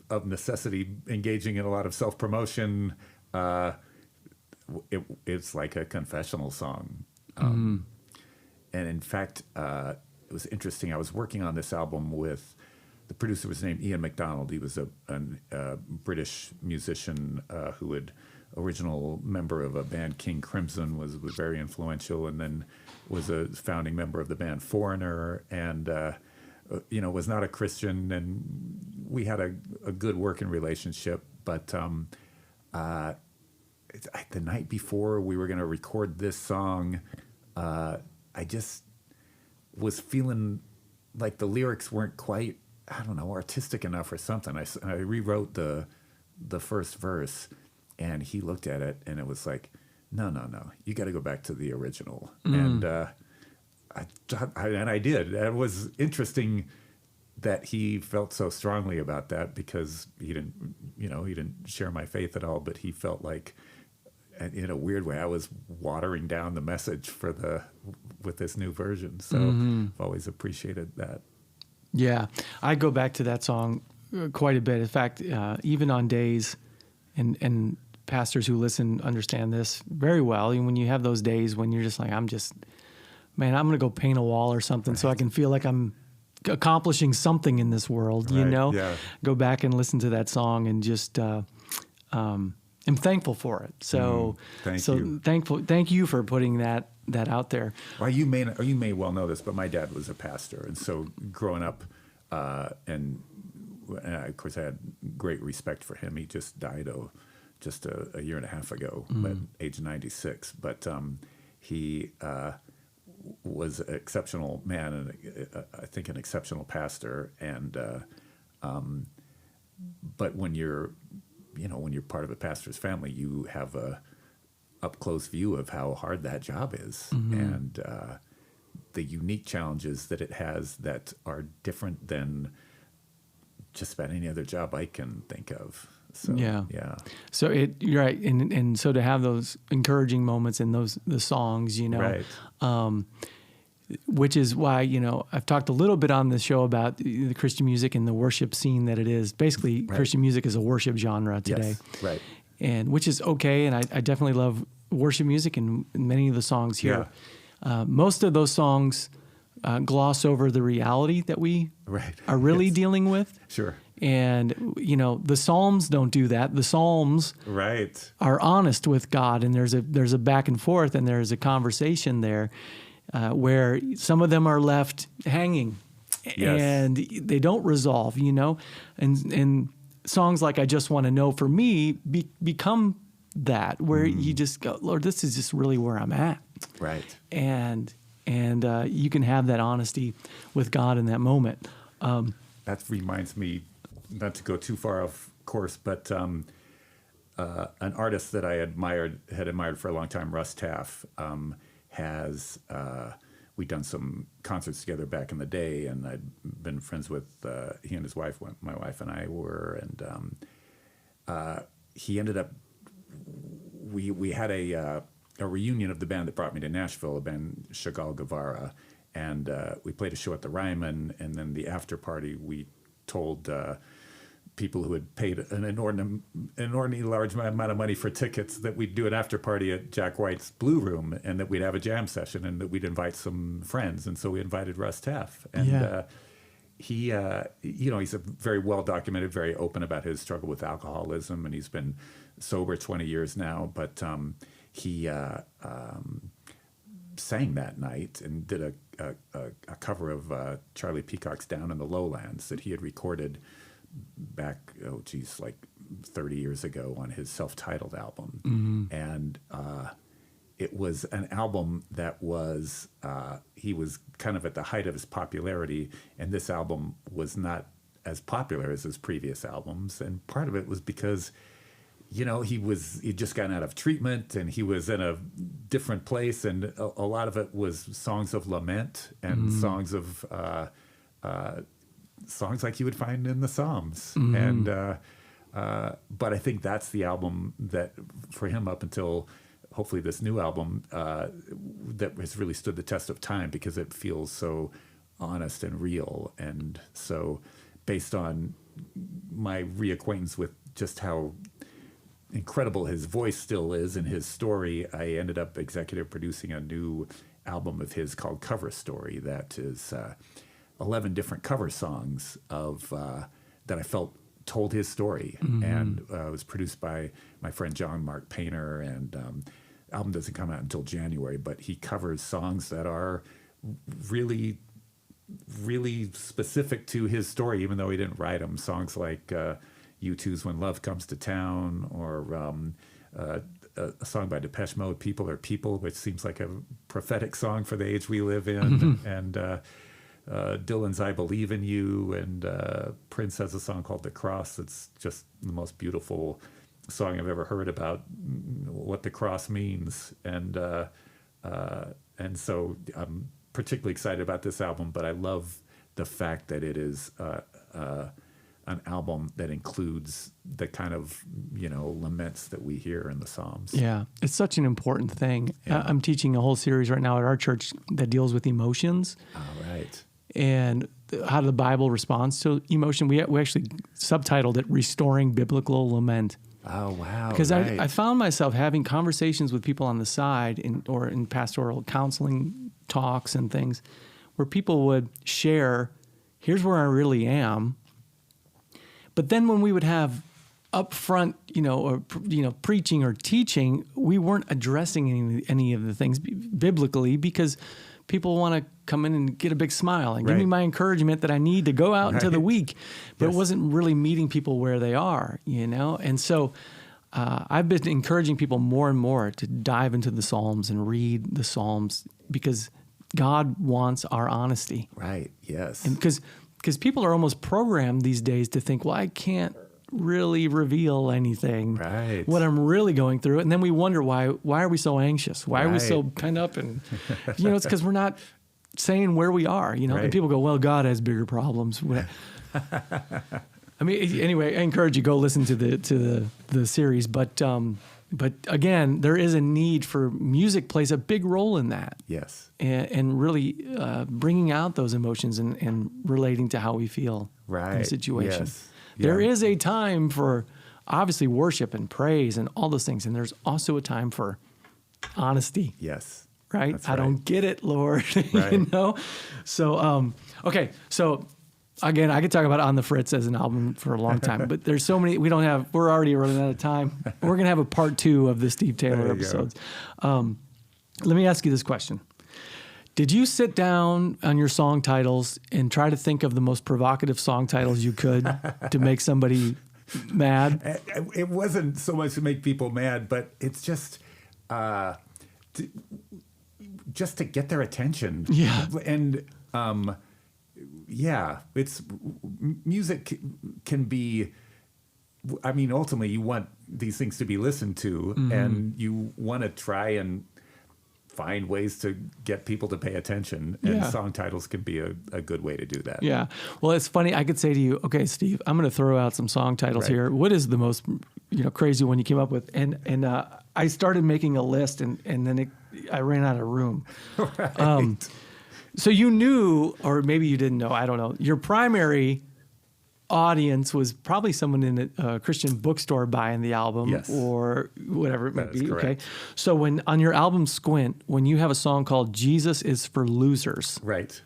S3: of necessity engaging in a lot of self-promotion, it's like a confessional song. And in fact, it was interesting. I was working on this album with, the producer was named Ian MacDonald. He was a British musician who had original member of a band, King Crimson, was very influential, and then was a founding member of the band Foreigner, and was not a Christian, and we had a good working relationship. But the night before we were going to record this song, I just was feeling like the lyrics weren't quite, I don't know, artistic enough or something. I rewrote the first verse, and he looked at it, and it was like, no, you got to go back to the original. And I did. It was interesting that he felt so strongly about that, because he didn't share my faith at all, but he felt like, in a weird way, I was watering down the message with this new version. So I've always appreciated that.
S2: Yeah, I go back to that song quite a bit. In fact, even on days, and pastors who listen understand this very well. And when you have those days when you're just like, I'm going to go paint a wall or something, so I can feel like I'm accomplishing something in this world,
S3: Yeah.
S2: Go back and listen to that song, and just I'm thankful for it. So thank you for putting that out there.
S3: Well, you may well know this, but my dad was a pastor, and so growing up, and of course I had great respect for him. He just died just a year and a half ago, at age 96. But he was an exceptional man, and I think an exceptional pastor. And but when you're part of a pastor's family, you have a up close view of how hard that job is, and the unique challenges that it has that are different than just about any other job I can think of. So, yeah.
S2: So you're right, and so to have those encouraging moments in the songs,
S3: right.
S2: Which is why, I've talked a little bit on this show about the Christian music and the worship scene that it is. Basically, right. Christian music is a worship genre today.
S3: Yes, right.
S2: And which is okay, and I definitely love worship music and many of the songs here. Yeah. Most of those songs gloss over the reality that we are really dealing with.
S3: Sure.
S2: And, the Psalms don't do that. The Psalms are honest with God, and there's a back and forth, and there's a conversation there where some of them are left hanging, and they don't resolve, and songs like I Just Want to Know, for me, become that, where you just go, Lord, this is just really where I'm at.
S3: Right.
S2: And you can have that honesty with God in that moment.
S3: That reminds me, not to go too far off course, but an artist that I had admired for a long time, Russ Taff, has we'd done some concerts together back in the day, and I'd been friends with he and his wife, my wife and I were, and he ended up. We had a reunion of the band that brought me to Nashville, a band Chagall Guevara, and we played a show at the Ryman, and then the after party we told people who had paid an inordinately large amount of money for tickets that we'd do an after party at Jack White's Blue Room, and that we'd have a jam session, and that we'd invite some friends. And so we invited Russ Teff, and he, he's a very well documented, very open about his struggle with alcoholism, and he's been sober 20 years now. But he sang that night and did a cover of Charlie Peacock's "Down in the Lowlands" that he had recorded back, like 30 years ago on his self-titled album.
S2: Mm-hmm.
S3: And it was an album that was, he was kind of at the height of his popularity, and this album was not as popular as his previous albums. And part of it was because, he'd just gotten out of treatment, and he was in a different place, and a lot of it was songs of lament and songs of songs like you would find in the Psalms.
S2: Mm-hmm.
S3: And but I think that's the album that, for him, up until hopefully this new album, that has really stood the test of time, because it feels so honest and real. And so, based on my reacquaintance with just how incredible his voice still is and his story, I ended up executive producing a new album of his called Cover Story, that is 11 different cover songs of that I felt told his story. Mm-hmm. And it was produced by my friend John Mark Painter, and the album doesn't come out until January, but he covers songs that are really, really specific to his story, even though he didn't write them. Songs like U2's When Love Comes to Town, or a song by Depeche Mode, People Are People, which seems like a prophetic song for the age we live in, mm-hmm. and Dylan's I Believe in You, and Prince has a song called The Cross that's just the most beautiful song I've ever heard about what the cross means. And so I'm particularly excited about this album, but I love the fact that it is an album that includes the kind of, laments that we hear in the Psalms.
S2: Yeah, it's such an important thing.
S3: Yeah.
S2: I'm teaching a whole series right now at our church that deals with emotions.
S3: All right.
S2: And how the Bible responds to emotion. We actually subtitled it "Restoring Biblical Lament."
S3: Oh, wow.
S2: Because
S3: right.
S2: I found myself having conversations with people on the side or in pastoral counseling talks and things where people would share, here's where I really am. But then when we would have upfront, preaching or teaching, we weren't addressing any of the things biblically, because people want to come in and get a big smile and give me my encouragement that I need to go out into the week. But it wasn't really meeting people where they are, And so I've been encouraging people more and more to dive into the Psalms and read the Psalms, because God wants our honesty.
S3: Right, yes.
S2: And because people are almost programmed these days to think, well, I can't really reveal anything, what I'm really going through. And then we wonder, why are we so anxious? Why are we so pent up? And, it's because we're not saying where we are, and people go, well, God has bigger problems. I mean, anyway, I encourage you, go listen to the series. But again, there is a need for music plays a big role in that.
S3: Yes.
S2: And really bringing out those emotions and relating to how we feel in a situation.
S3: Yes.
S2: There is a time for, obviously, worship and praise and all those things. And there's also a time for honesty.
S3: Yes.
S2: Right?
S3: That's
S2: I don't get it, Lord.
S3: Right.
S2: So, okay. So, again, I could talk about On the Fritz as an album for a long time, but there's so many, we're already running out of time. We're going to have a part 2 of the Steve Taylor episodes. Let me ask you this question. Did you sit down on your song titles and try to think of the most provocative song titles you could to make somebody mad?
S3: It wasn't so much to make people mad, but it's just to get their attention.
S2: Yeah.
S3: And it's music can be, I mean, ultimately you want these things to be listened to, mm-hmm. and you want to try and find ways to get people to pay attention, and song titles can be a good way to do that.
S2: Yeah. Well, it's funny. I could say to you, okay, Steve, I'm going to throw out some song titles here. What is the most, crazy one you came up with? And I started making a list, and then I ran out of room. So you knew, or maybe you didn't know, I don't know, your primary audience was probably someone in a Christian bookstore buying the album,
S3: Yes.
S2: or whatever it might
S3: That is
S2: be.
S3: correct.
S2: Okay. So when on your album Squint, when you have a song called Jesus is for Losers,
S3: Right.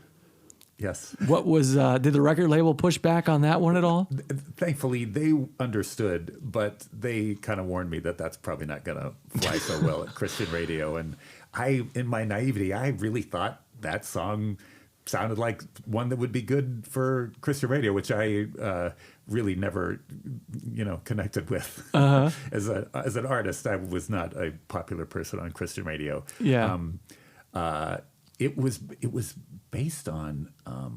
S3: Yes.
S2: what was did the record label push back on that one at all?
S3: Thankfully, they understood, but they kind of warned me that that's probably not going to fly so well at Christian radio. And I, in my naivety, I really thought that song sounded like one that would be good for Christian radio, which I really never, connected with. As an artist, I was not a popular person on Christian radio.
S2: Yeah.
S3: It was based on a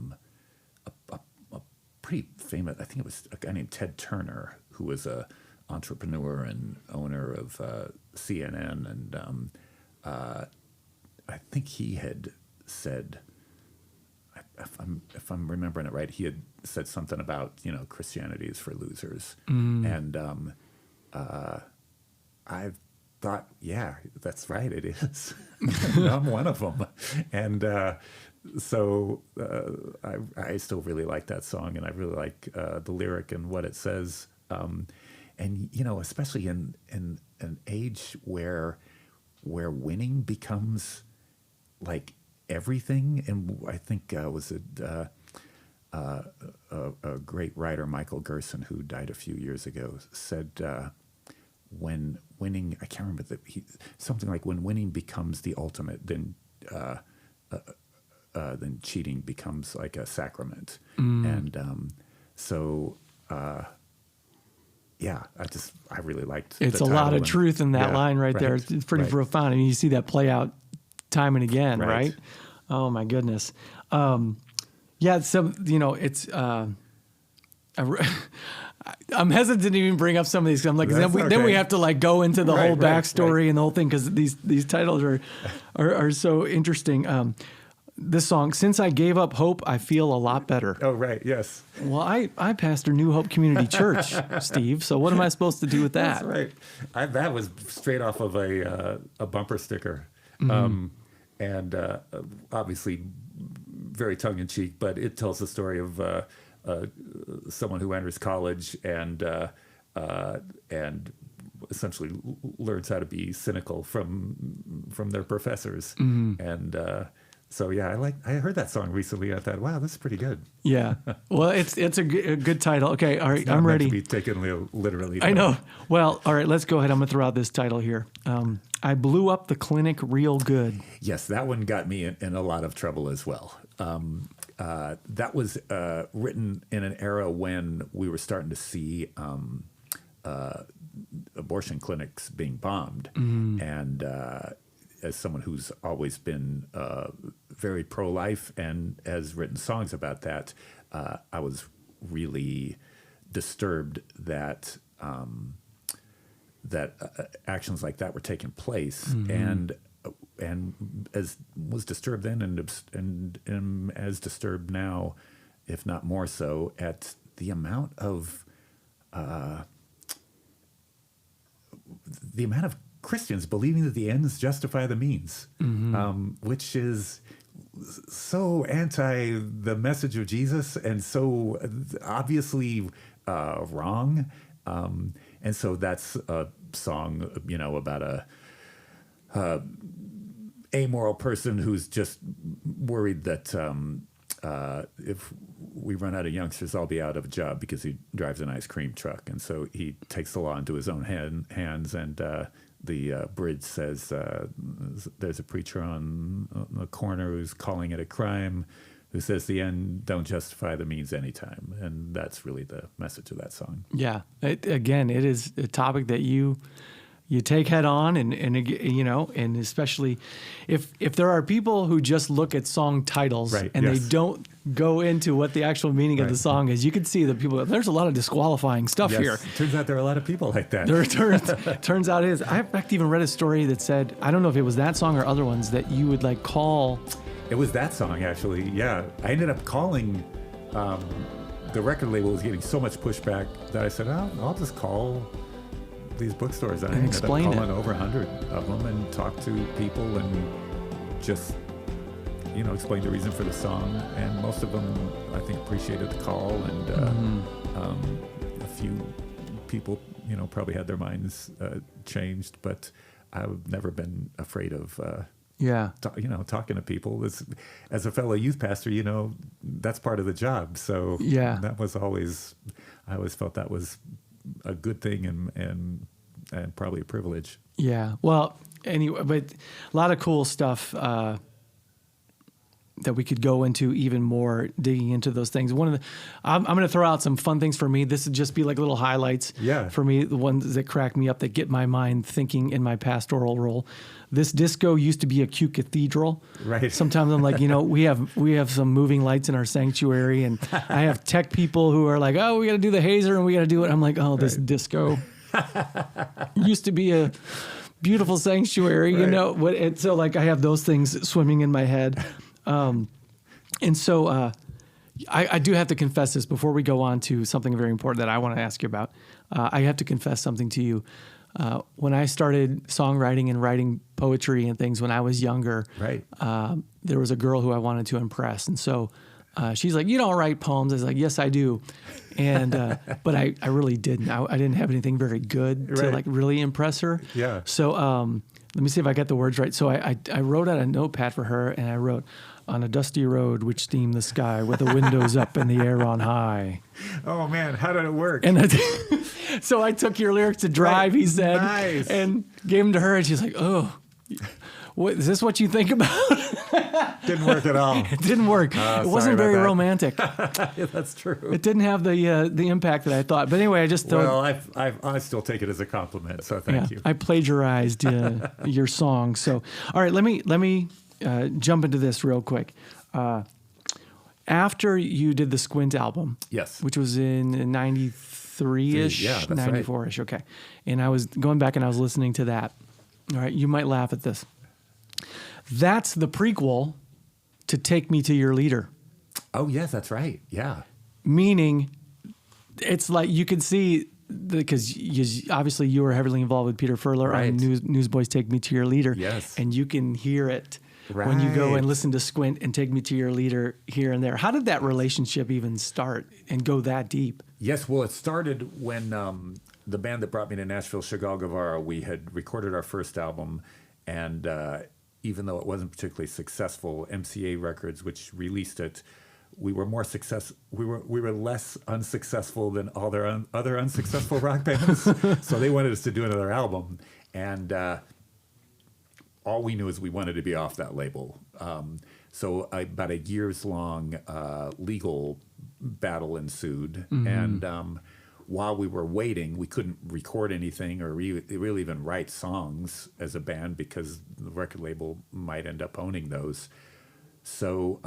S3: pretty famous, I think it was a guy named Ted Turner, who was a entrepreneur and owner of CNN, and I think he had said, if I'm remembering it right, he had said something about Christianity is for losers, and I thought, yeah, that's right, it is. I'm one of them, and so I still really like that song, and I really like the lyric and what it says, and especially in an age where winning becomes like everything. And I think was a great writer, Michael Gerson, who died a few years ago, said when winning, I can't remember something like when winning becomes the ultimate, then cheating becomes like a sacrament. And so I really liked
S2: It's
S3: the
S2: a lot
S3: title
S2: of truth in that line right there. It's pretty profound. I mean, you see that play out time and again, right? Oh my goodness. It's I'm hesitant to even bring up some of these. 'Cause I'm like, then we have to like go into the whole backstory and the whole thing, because these titles are so interesting. This song, Since I Gave Up Hope, I Feel a Lot Better.
S3: Oh, right, yes.
S2: Well, I pastor New Hope Community Church, Steve, so what am I supposed to do with that?
S3: That's right. That was straight off of a bumper sticker. And obviously very tongue-in-cheek, but it tells the story of someone who enters college and essentially learns how to be cynical from their professors. And so yeah, I heard that song recently. I thought, wow, this is pretty good.
S2: Yeah. Well, it's a good title. Okay, all right,
S3: It's not
S2: I'm
S3: meant
S2: ready.
S3: to be taken literally.
S2: I know. Well, all right, let's go ahead. I'm going to throw out this title here. I blew up the clinic real good.
S3: Yes, that one got me in a lot of trouble as well. That was written in an era when we were starting to see abortion clinics being bombed. And as someone who's always been very pro-life and has written songs about that, I was really disturbed that actions like that were taking place, and as was disturbed then, and am as disturbed now, if not more so, at the amount of Christians believing that the ends justify the means, which is so anti the message of Jesus and so obviously wrong. And so that's a song, about a amoral person who's just worried that if we run out of youngsters, I'll be out of a job because he drives an ice cream truck. And so he takes the law into his own hands, and the bridge says there's a preacher on the corner who's calling it a crime, who says the end don't justify the means anytime. And that's really the message of that song.
S2: Yeah. It is a topic that you take head on, and especially if there are people who just look at song titles they don't go into what the actual meaning of the song is, you can see that people, there's a lot of disqualifying stuff here.
S3: Turns out there are a lot of people like that.
S2: Turns out it is. I in fact even read a story that said, I don't know if it was that song or other ones, that you would like call.
S3: It was that song, actually. Yeah. I ended up calling, the record label was getting so much pushback that I said, I'll just call these bookstores. And I ended up calling over 100 of them and talked to people and just, explained the reason for the song, and most of them, I think, appreciated the call, and a few people, probably had their minds changed, but I've never been afraid of, talking to people. As a fellow youth pastor, that's part of the job. So that was I always felt that was a good thing and probably a privilege.
S2: Yeah. Well, anyway, but a lot of cool stuff that we could go into even more, digging into those things. I'm going to throw out some fun things for me. This would just be like little highlights for me, the ones that crack me up, that get my mind thinking in my pastoral role. This disco used to be a cute cathedral.
S3: Right.
S2: Sometimes I'm like, we have some moving lights in our sanctuary, and I have tech people who are like, oh, we got to do the hazer and we got to do it. I'm like, oh, this disco used to be a beautiful sanctuary, and so like I have those things swimming in my head. And so I do have to confess this before we go on to something very important that I want to ask you about. I have to confess something to you. When I started songwriting and writing poetry and things when I was younger, there was a girl who I wanted to impress. And so she's like, you don't write poems. I was like, yes, I do. And but I really didn't. I didn't have anything very good to like really impress her.
S3: Yeah.
S2: So let me see if I get the words right. So I wrote out a notepad for her, and I wrote, on a dusty road which steamed the sky with the windows up and the air on high.
S3: Oh, man, how did it work?
S2: And so I took your lyrics to Drive, he said,
S3: nice.
S2: And gave them to her, and she's like, oh, is this what you think about?
S3: Didn't work at all.
S2: It didn't work. It wasn't very romantic.
S3: Yeah, that's true.
S2: It didn't have the impact that I thought. But anyway, I just thought...
S3: Well, I still take it as a compliment, so thank you.
S2: I plagiarized your song. So, all right, let me jump into this real quick. After you did the Squint album,
S3: yes,
S2: which was in 93-ish, 94-ish, okay. And I was going back and I was listening to that. All right, you might laugh at this. That's the prequel to Take Me to Your Leader.
S3: Oh, yes, that's right. Yeah.
S2: Meaning, it's like you can see, because obviously you were heavily involved with Peter Furler on Newsboys' Take Me to Your Leader.
S3: Yes.
S2: And you can hear it when you go and listen to Squint and Take Me to Your Leader here and there. How did that relationship even start and go that deep?
S3: Yes, well, it started when the band that brought me to Nashville, Chagall Guevara, we had recorded our first album, and even though it wasn't particularly successful, MCA Records, which released it, we were we were less unsuccessful than all their other unsuccessful rock bands. So they wanted us to do another album, and all we knew is we wanted to be off that label. So about a year's long legal battle ensued, and while we were waiting, we couldn't record anything or really even write songs as a band because the record label might end up owning those. So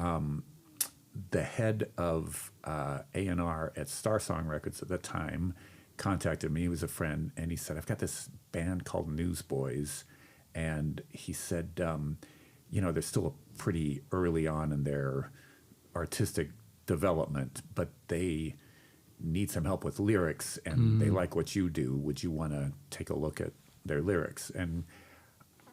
S3: the head of A&R at Star Song Records at the time contacted me. He was a friend, and he said, I've got this band called Newsboys. And he said, they're still pretty early on in their artistic development, but they need some help with lyrics, and they like what you do. Would you want to take a look at their lyrics? And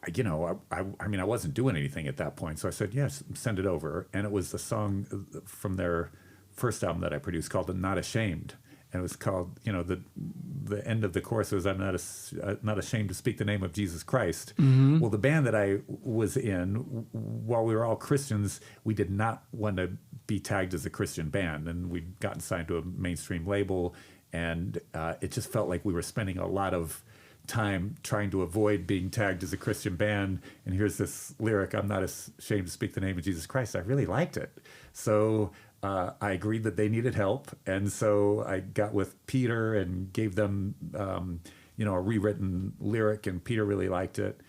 S3: I wasn't doing anything at that point, so I said, yes, send it over. And it was the song from their first album that I produced called Not Ashamed. And it was called, the end of the chorus was, I'm not ashamed to speak the name of Jesus Christ. Mm-hmm. Well, the band that I was in, while we were all Christians, we did not want to be tagged as a Christian band. And we'd gotten signed to a mainstream label, and it just felt like we were spending a lot of time trying to avoid being tagged as a Christian band. And here's this lyric, I'm not ashamed to speak the name of Jesus Christ. I really liked it. So I agreed that they needed help. And so I got with Peter and gave them, a rewritten lyric, and Peter really liked it.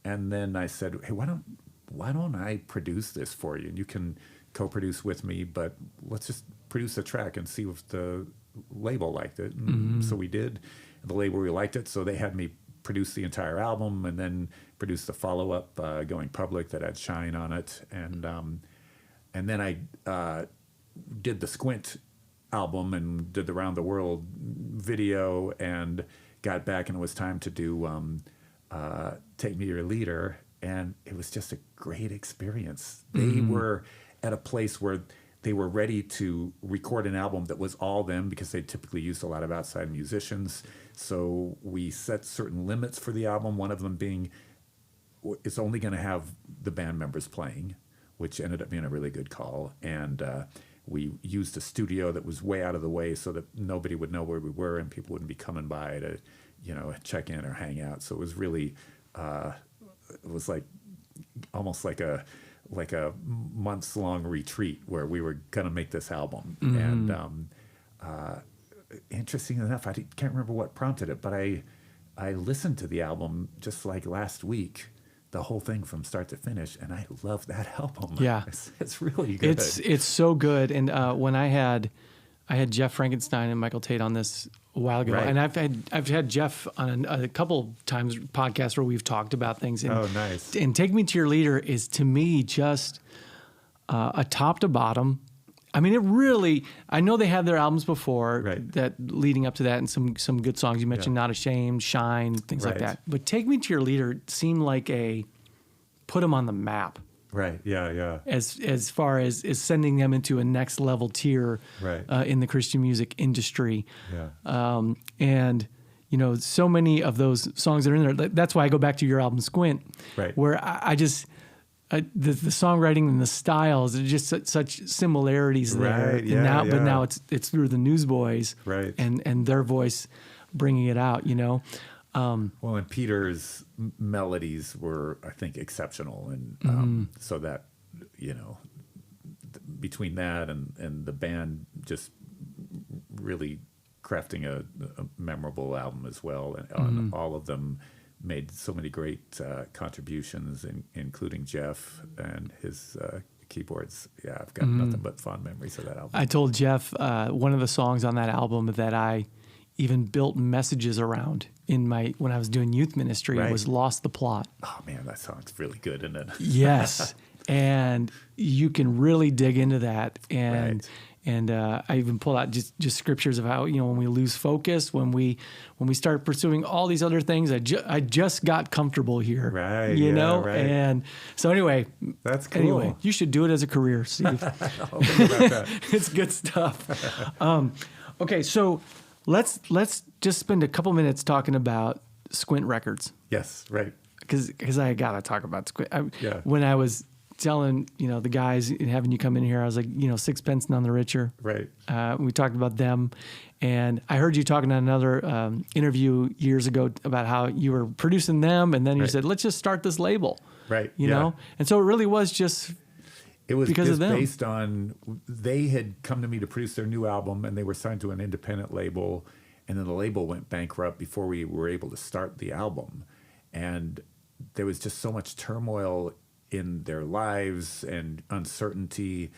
S3: And then I said, hey, why don't I produce this for you? And you can co-produce with me, but let's just produce a track and see if the label liked it. And so we did. The label really liked it, so they had me produce the entire album and then produce the follow-up, Going Public, that had Shine on it. And then I did the Squint album and did the Round the World video and got back, and it was time to do Take Me to Your Leader. and it was just a great experience. They were at a place where they were ready to record an album that was all them, because they typically used a lot of outside musicians. So we set certain limits for the album, one of them being it's only going to have the band members playing, which ended up being a really good call. And we used a studio that was way out of the way so that nobody would know where we were and people wouldn't be coming by to, check in or hang out. So it was really, it was like almost like a months-long retreat where we were going to make this album. And interesting enough, I can't remember what prompted it, but I listened to the album just like last week, the whole thing from start to finish, and I love that album.
S2: Yeah,
S3: it's really good.
S2: It's so good. And when I had Jeff Frankenstein and Michael Tate on this a while ago,
S3: right.
S2: and I've had Jeff on a couple times podcasts where we've talked about things. And,
S3: oh, nice.
S2: And Take Me to Your Leader is, to me, just a top to bottom. I mean, it really, I know they had their albums before,
S3: right.
S2: that leading up to that, and some good songs. You mentioned Not Ashamed, Shine, things like
S3: Right.
S2: that. But Take Me to Your Leader seemed like put them on the map.
S3: Right, yeah.
S2: As far as sending them into a next level tier
S3: Right.
S2: In the Christian music industry.
S3: Yeah.
S2: And, so many of those songs that are in there, that's why I go back to your album Squint,
S3: Right.
S2: where I just... the songwriting and the styles, there's just such similarities there.
S3: Right,
S2: And but now it's through the Newsboys,
S3: right.
S2: and their voice bringing it out.
S3: Well, and Peter's melodies were, I think, exceptional, and so that between that and the band just really crafting a memorable album as well, and all of them made so many great contributions, including Jeff and his keyboards. Yeah, I've got nothing but fond memories of that album.
S2: I told Jeff one of the songs on that album that I even built messages around when I was doing youth ministry
S3: Right.
S2: was Lost the Plot.
S3: Oh man, that song's really good, isn't it?
S2: Yes, and you can really dig into that, and.
S3: Right.
S2: And I even pull out just scriptures of how, when we lose focus, when we start pursuing all these other things, I just got comfortable here,
S3: Right,
S2: you know?
S3: right.
S2: And so anyway.
S3: That's cool.
S2: Anyway, you should do it as a career, Steve.
S3: I'll think about that.
S2: It's good stuff. Okay, so let's just spend a couple minutes talking about Squint Records.
S3: Yes, right.
S2: Because I got to talk about Squint.
S3: Yeah.
S2: When I was telling, the guys and having you come in here, I was like, Sixpence None the Richer.
S3: Right.
S2: We talked about them. And I heard you talking on another interview years ago about how you were producing them. And then you
S3: Right.
S2: said, let's just start this label.
S3: Right.
S2: You know? And so it really was just
S3: It was
S2: because
S3: just
S2: of them.
S3: based on, they had come to me to produce their new album, and they were signed to an independent label, and then the label went bankrupt before we were able to start the album. And there was just so much turmoil in their lives and uncertainty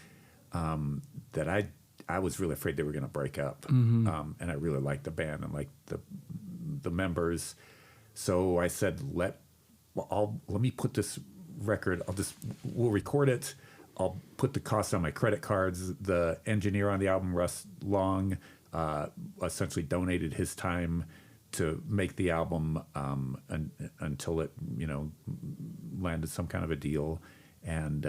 S3: that I was really afraid they were going to break up. And I really liked the band and liked the members. So I said, let me put this record, we'll record it. I'll put the cost on my credit cards. The engineer on the album, Russ Long, essentially donated his time to make the album until it, landed some kind of a deal. And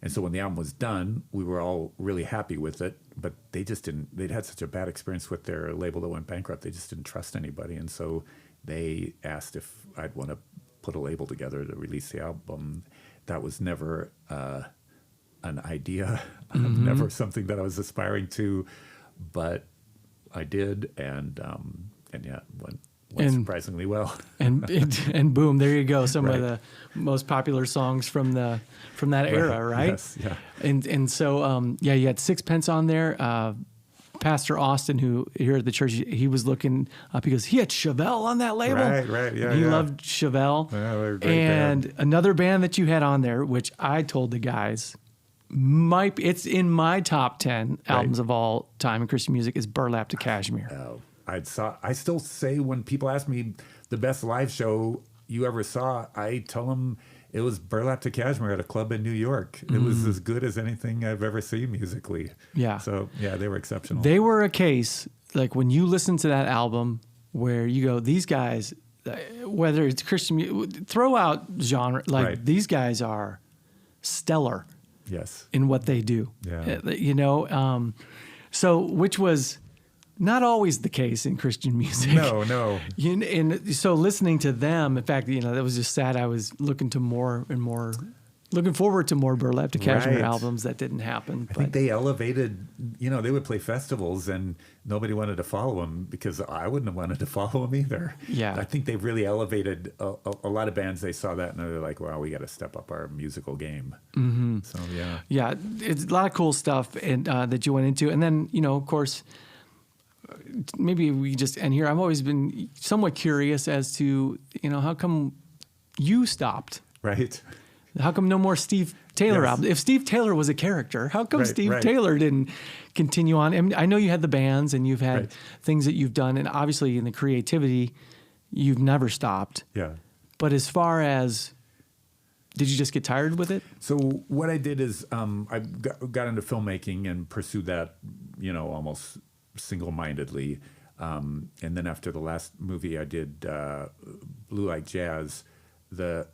S3: so when the album was done, we were all really happy with it, but they'd had such a bad experience with their label that went bankrupt. They just didn't trust anybody. And so they asked if I'd want to put a label together to release the album. That was never an idea, never something that I was aspiring to, but I did, and yeah, went surprisingly well.
S2: and boom, there you go. Some
S3: Right.
S2: of the most popular songs from that era, right?
S3: Yes, yeah.
S2: And so you had Sixpence on there. Pastor Austin, who here at the church, he was looking up because he had Chevelle on that label.
S3: Right, yeah.
S2: He loved Chevelle.
S3: Yeah, they're a great
S2: and
S3: band.
S2: another band that you had on there, which I told the guys, it's in my top 10 albums of all time in Christian music, is Burlap to Cashmere.
S3: Oh, I still say when people ask me the best live show you ever saw, I tell them it was Burlap to Cashmere at a club in New York. It was as good as anything I've ever seen musically.
S2: Yeah.
S3: So yeah, they were exceptional.
S2: They were a case, like when you listen to that album where you go, these guys, whether it's throw out genre, like
S3: Right.
S2: these guys are stellar
S3: Yes.
S2: in what they do.
S3: Yeah.
S2: So which was not always the case in Christian music.
S3: No.
S2: And so listening to them, in fact, that was just sad. I was looking forward to more Burlap to Cashmere
S3: Right.
S2: albums. That didn't happen.
S3: I think they elevated, they would play festivals and nobody wanted to follow them because I wouldn't have wanted to follow them either.
S2: Yeah.
S3: I think they really elevated a lot of bands. They saw that and they're like, wow, we got to step up our musical game. Mm-hmm. So, yeah.
S2: Yeah, it's a lot of cool stuff and that you went into. And then, of course, maybe we just end here. I've always been somewhat curious as to, how come you stopped?
S3: Right.
S2: How come no more Steve Taylor
S3: Yes.
S2: albums? If Steve Taylor was a character, how come
S3: Right,
S2: Steve
S3: right.
S2: Taylor didn't continue on? I mean, I know you had the bands and you've had
S3: Right.
S2: things that you've done, and obviously in the creativity, you've never stopped.
S3: Yeah.
S2: But as far as, did you just get tired with it?
S3: So what I did is I got into filmmaking and pursued that, almost single-mindedly. And then after the last movie I did, Blue Like Jazz, the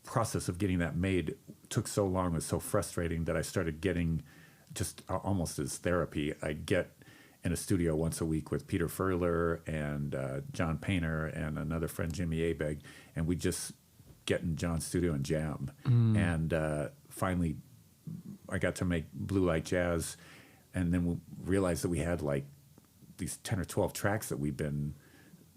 S3: process of getting that made took so long, was so frustrating that I started getting just almost as therapy. I get in a studio once a week with Peter Furler and John Painter and another friend, Jimmy Abeg, and we just get in John's studio and jam. And finally, I got to make Blue Like Jazz, and then we realized that we had like these 10 or 12 tracks that we've been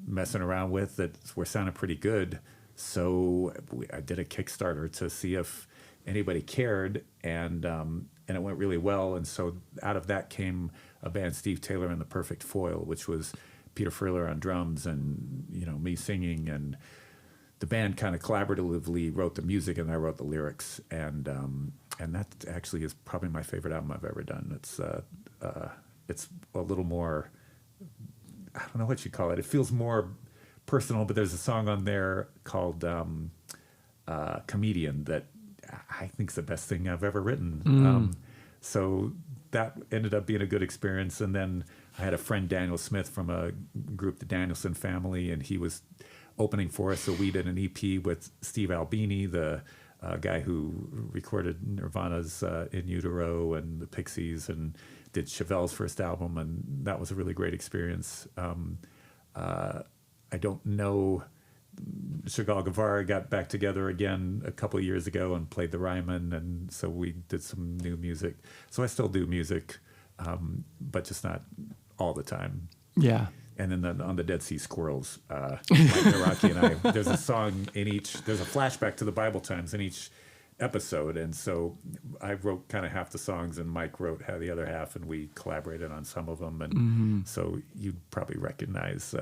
S3: messing around with that were sounding pretty good. So I did a Kickstarter to see if anybody cared, and it went really well. And so out of that came a band, Steve Taylor and the Perfect Foil, which was Peter Furler on drums and me singing, and the band kind of collaboratively wrote the music and I wrote the lyrics, and that actually is probably my favorite album I've ever done. It's a little more, I don't know what you call it. It feels more personal, but there's a song on there called Comedian that I think is the best thing I've ever written. So that ended up being a good experience. And then I had a friend, Daniel Smith, from a group, the Danielson Family, and he was opening for us. So we did an EP with Steve Albini, the guy who recorded Nirvana's In Utero and the Pixies, and did Chevelle's first album, and that was a really great experience. I don't know, Chagall Guevara got back together again a couple of years ago and played the Ryman, and so we did some new music. So I still do music, but just not all the time.
S2: Yeah.
S3: And then on the Dead Sea Squirrels, Mike Naraki and I, there's a song in each, there's a flashback to the Bible times in each episode, and so I wrote kind of half the songs and Mike wrote the other half, and we collaborated on some of them, and so you'd probably recognize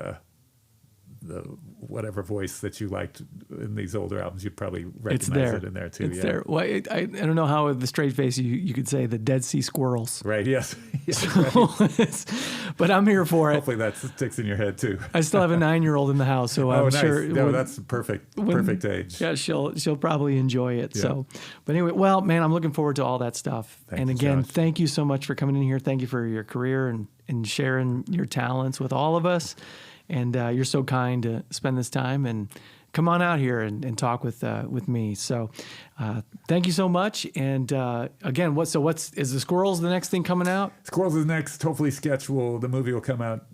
S3: the whatever voice that you liked in these older albums, you'd probably recognize it in there too.
S2: It's there. Well, I don't know how with the straight face you could say the Dead Sea Squirrels.
S3: Right, yes.
S2: Right. But I'm here for it.
S3: Hopefully that sticks in your head too.
S2: I still have a 9-year-old in the house, so I'm
S3: nice.
S2: sure.
S3: No, that's perfect age.
S2: Yeah, she'll probably enjoy it.
S3: Yeah.
S2: So, but anyway, well, man, I'm looking forward to all that stuff.
S3: Thank
S2: and
S3: you,
S2: again,
S3: Josh.
S2: thank you so much for coming in here. Thank you for your career and sharing your talents with all of us. And you're so kind to spend this time and come on out here and talk with me. So thank you so much. And again, is the Squirrels the next thing coming out?
S3: Squirrels is next. Hopefully, the movie will come out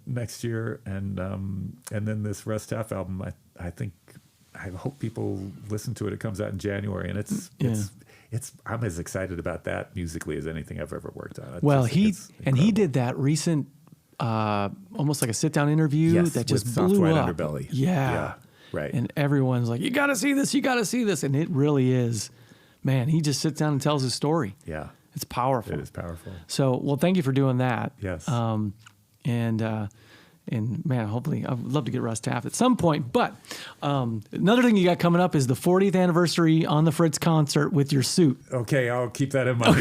S3: next year, and then this Rust Half album. I hope people listen to it. It comes out in January, and it's I'm as excited about that musically as anything I've ever worked on.
S2: He did that recent. Almost like a sit-down interview that just
S3: with
S2: blew
S3: Soft White
S2: up.
S3: Underbelly.
S2: Yeah,
S3: right.
S2: And everyone's like, "You got to see this! You got to see this!" And it really is, man. He just sits down and tells his story.
S3: Yeah,
S2: it's powerful.
S3: It is powerful.
S2: So, well, thank you for doing that.
S3: Yes.
S2: And man, hopefully, I'd love to get Russ Taff at some point. But another thing you got coming up is the 40th anniversary On the Fritz concert with your suit.
S3: Okay, I'll keep that in mind.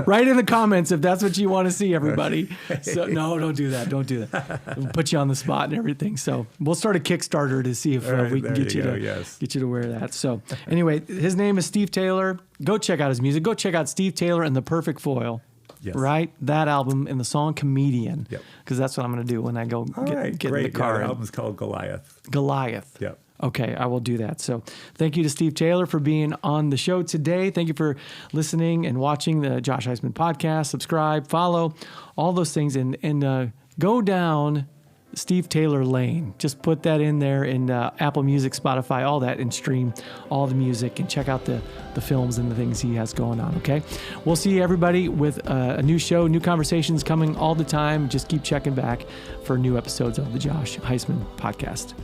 S2: Write in the comments if that's what you want to see, everybody. So no, don't do that. Don't do that. We'll put you on the spot and everything. So we'll start a Kickstarter to see if we can get you to wear that. So anyway, his name is Steve Taylor. Go check out his music. Go check out Steve Taylor and the Perfect Foil.
S3: Yes.
S2: Right? That album and the song Comedian.
S3: Yep.
S2: Because that's what I'm going to do when I go
S3: All right,
S2: get
S3: great.
S2: in the car.
S3: The album's called Goliath.
S2: Goliath.
S3: Yep.
S2: Okay, I will do that. So thank you to Steve Taylor for being on the show today. Thank you for listening and watching the Josh Heisman podcast. Subscribe, follow, all those things, and go down Steve Taylor Lane. Just put that in there in Apple Music, Spotify, all that, and stream all the music and check out the films and the things he has going on, okay? We'll see everybody with a new show, new conversations coming all the time. Just keep checking back for new episodes of the Josh Heisman podcast.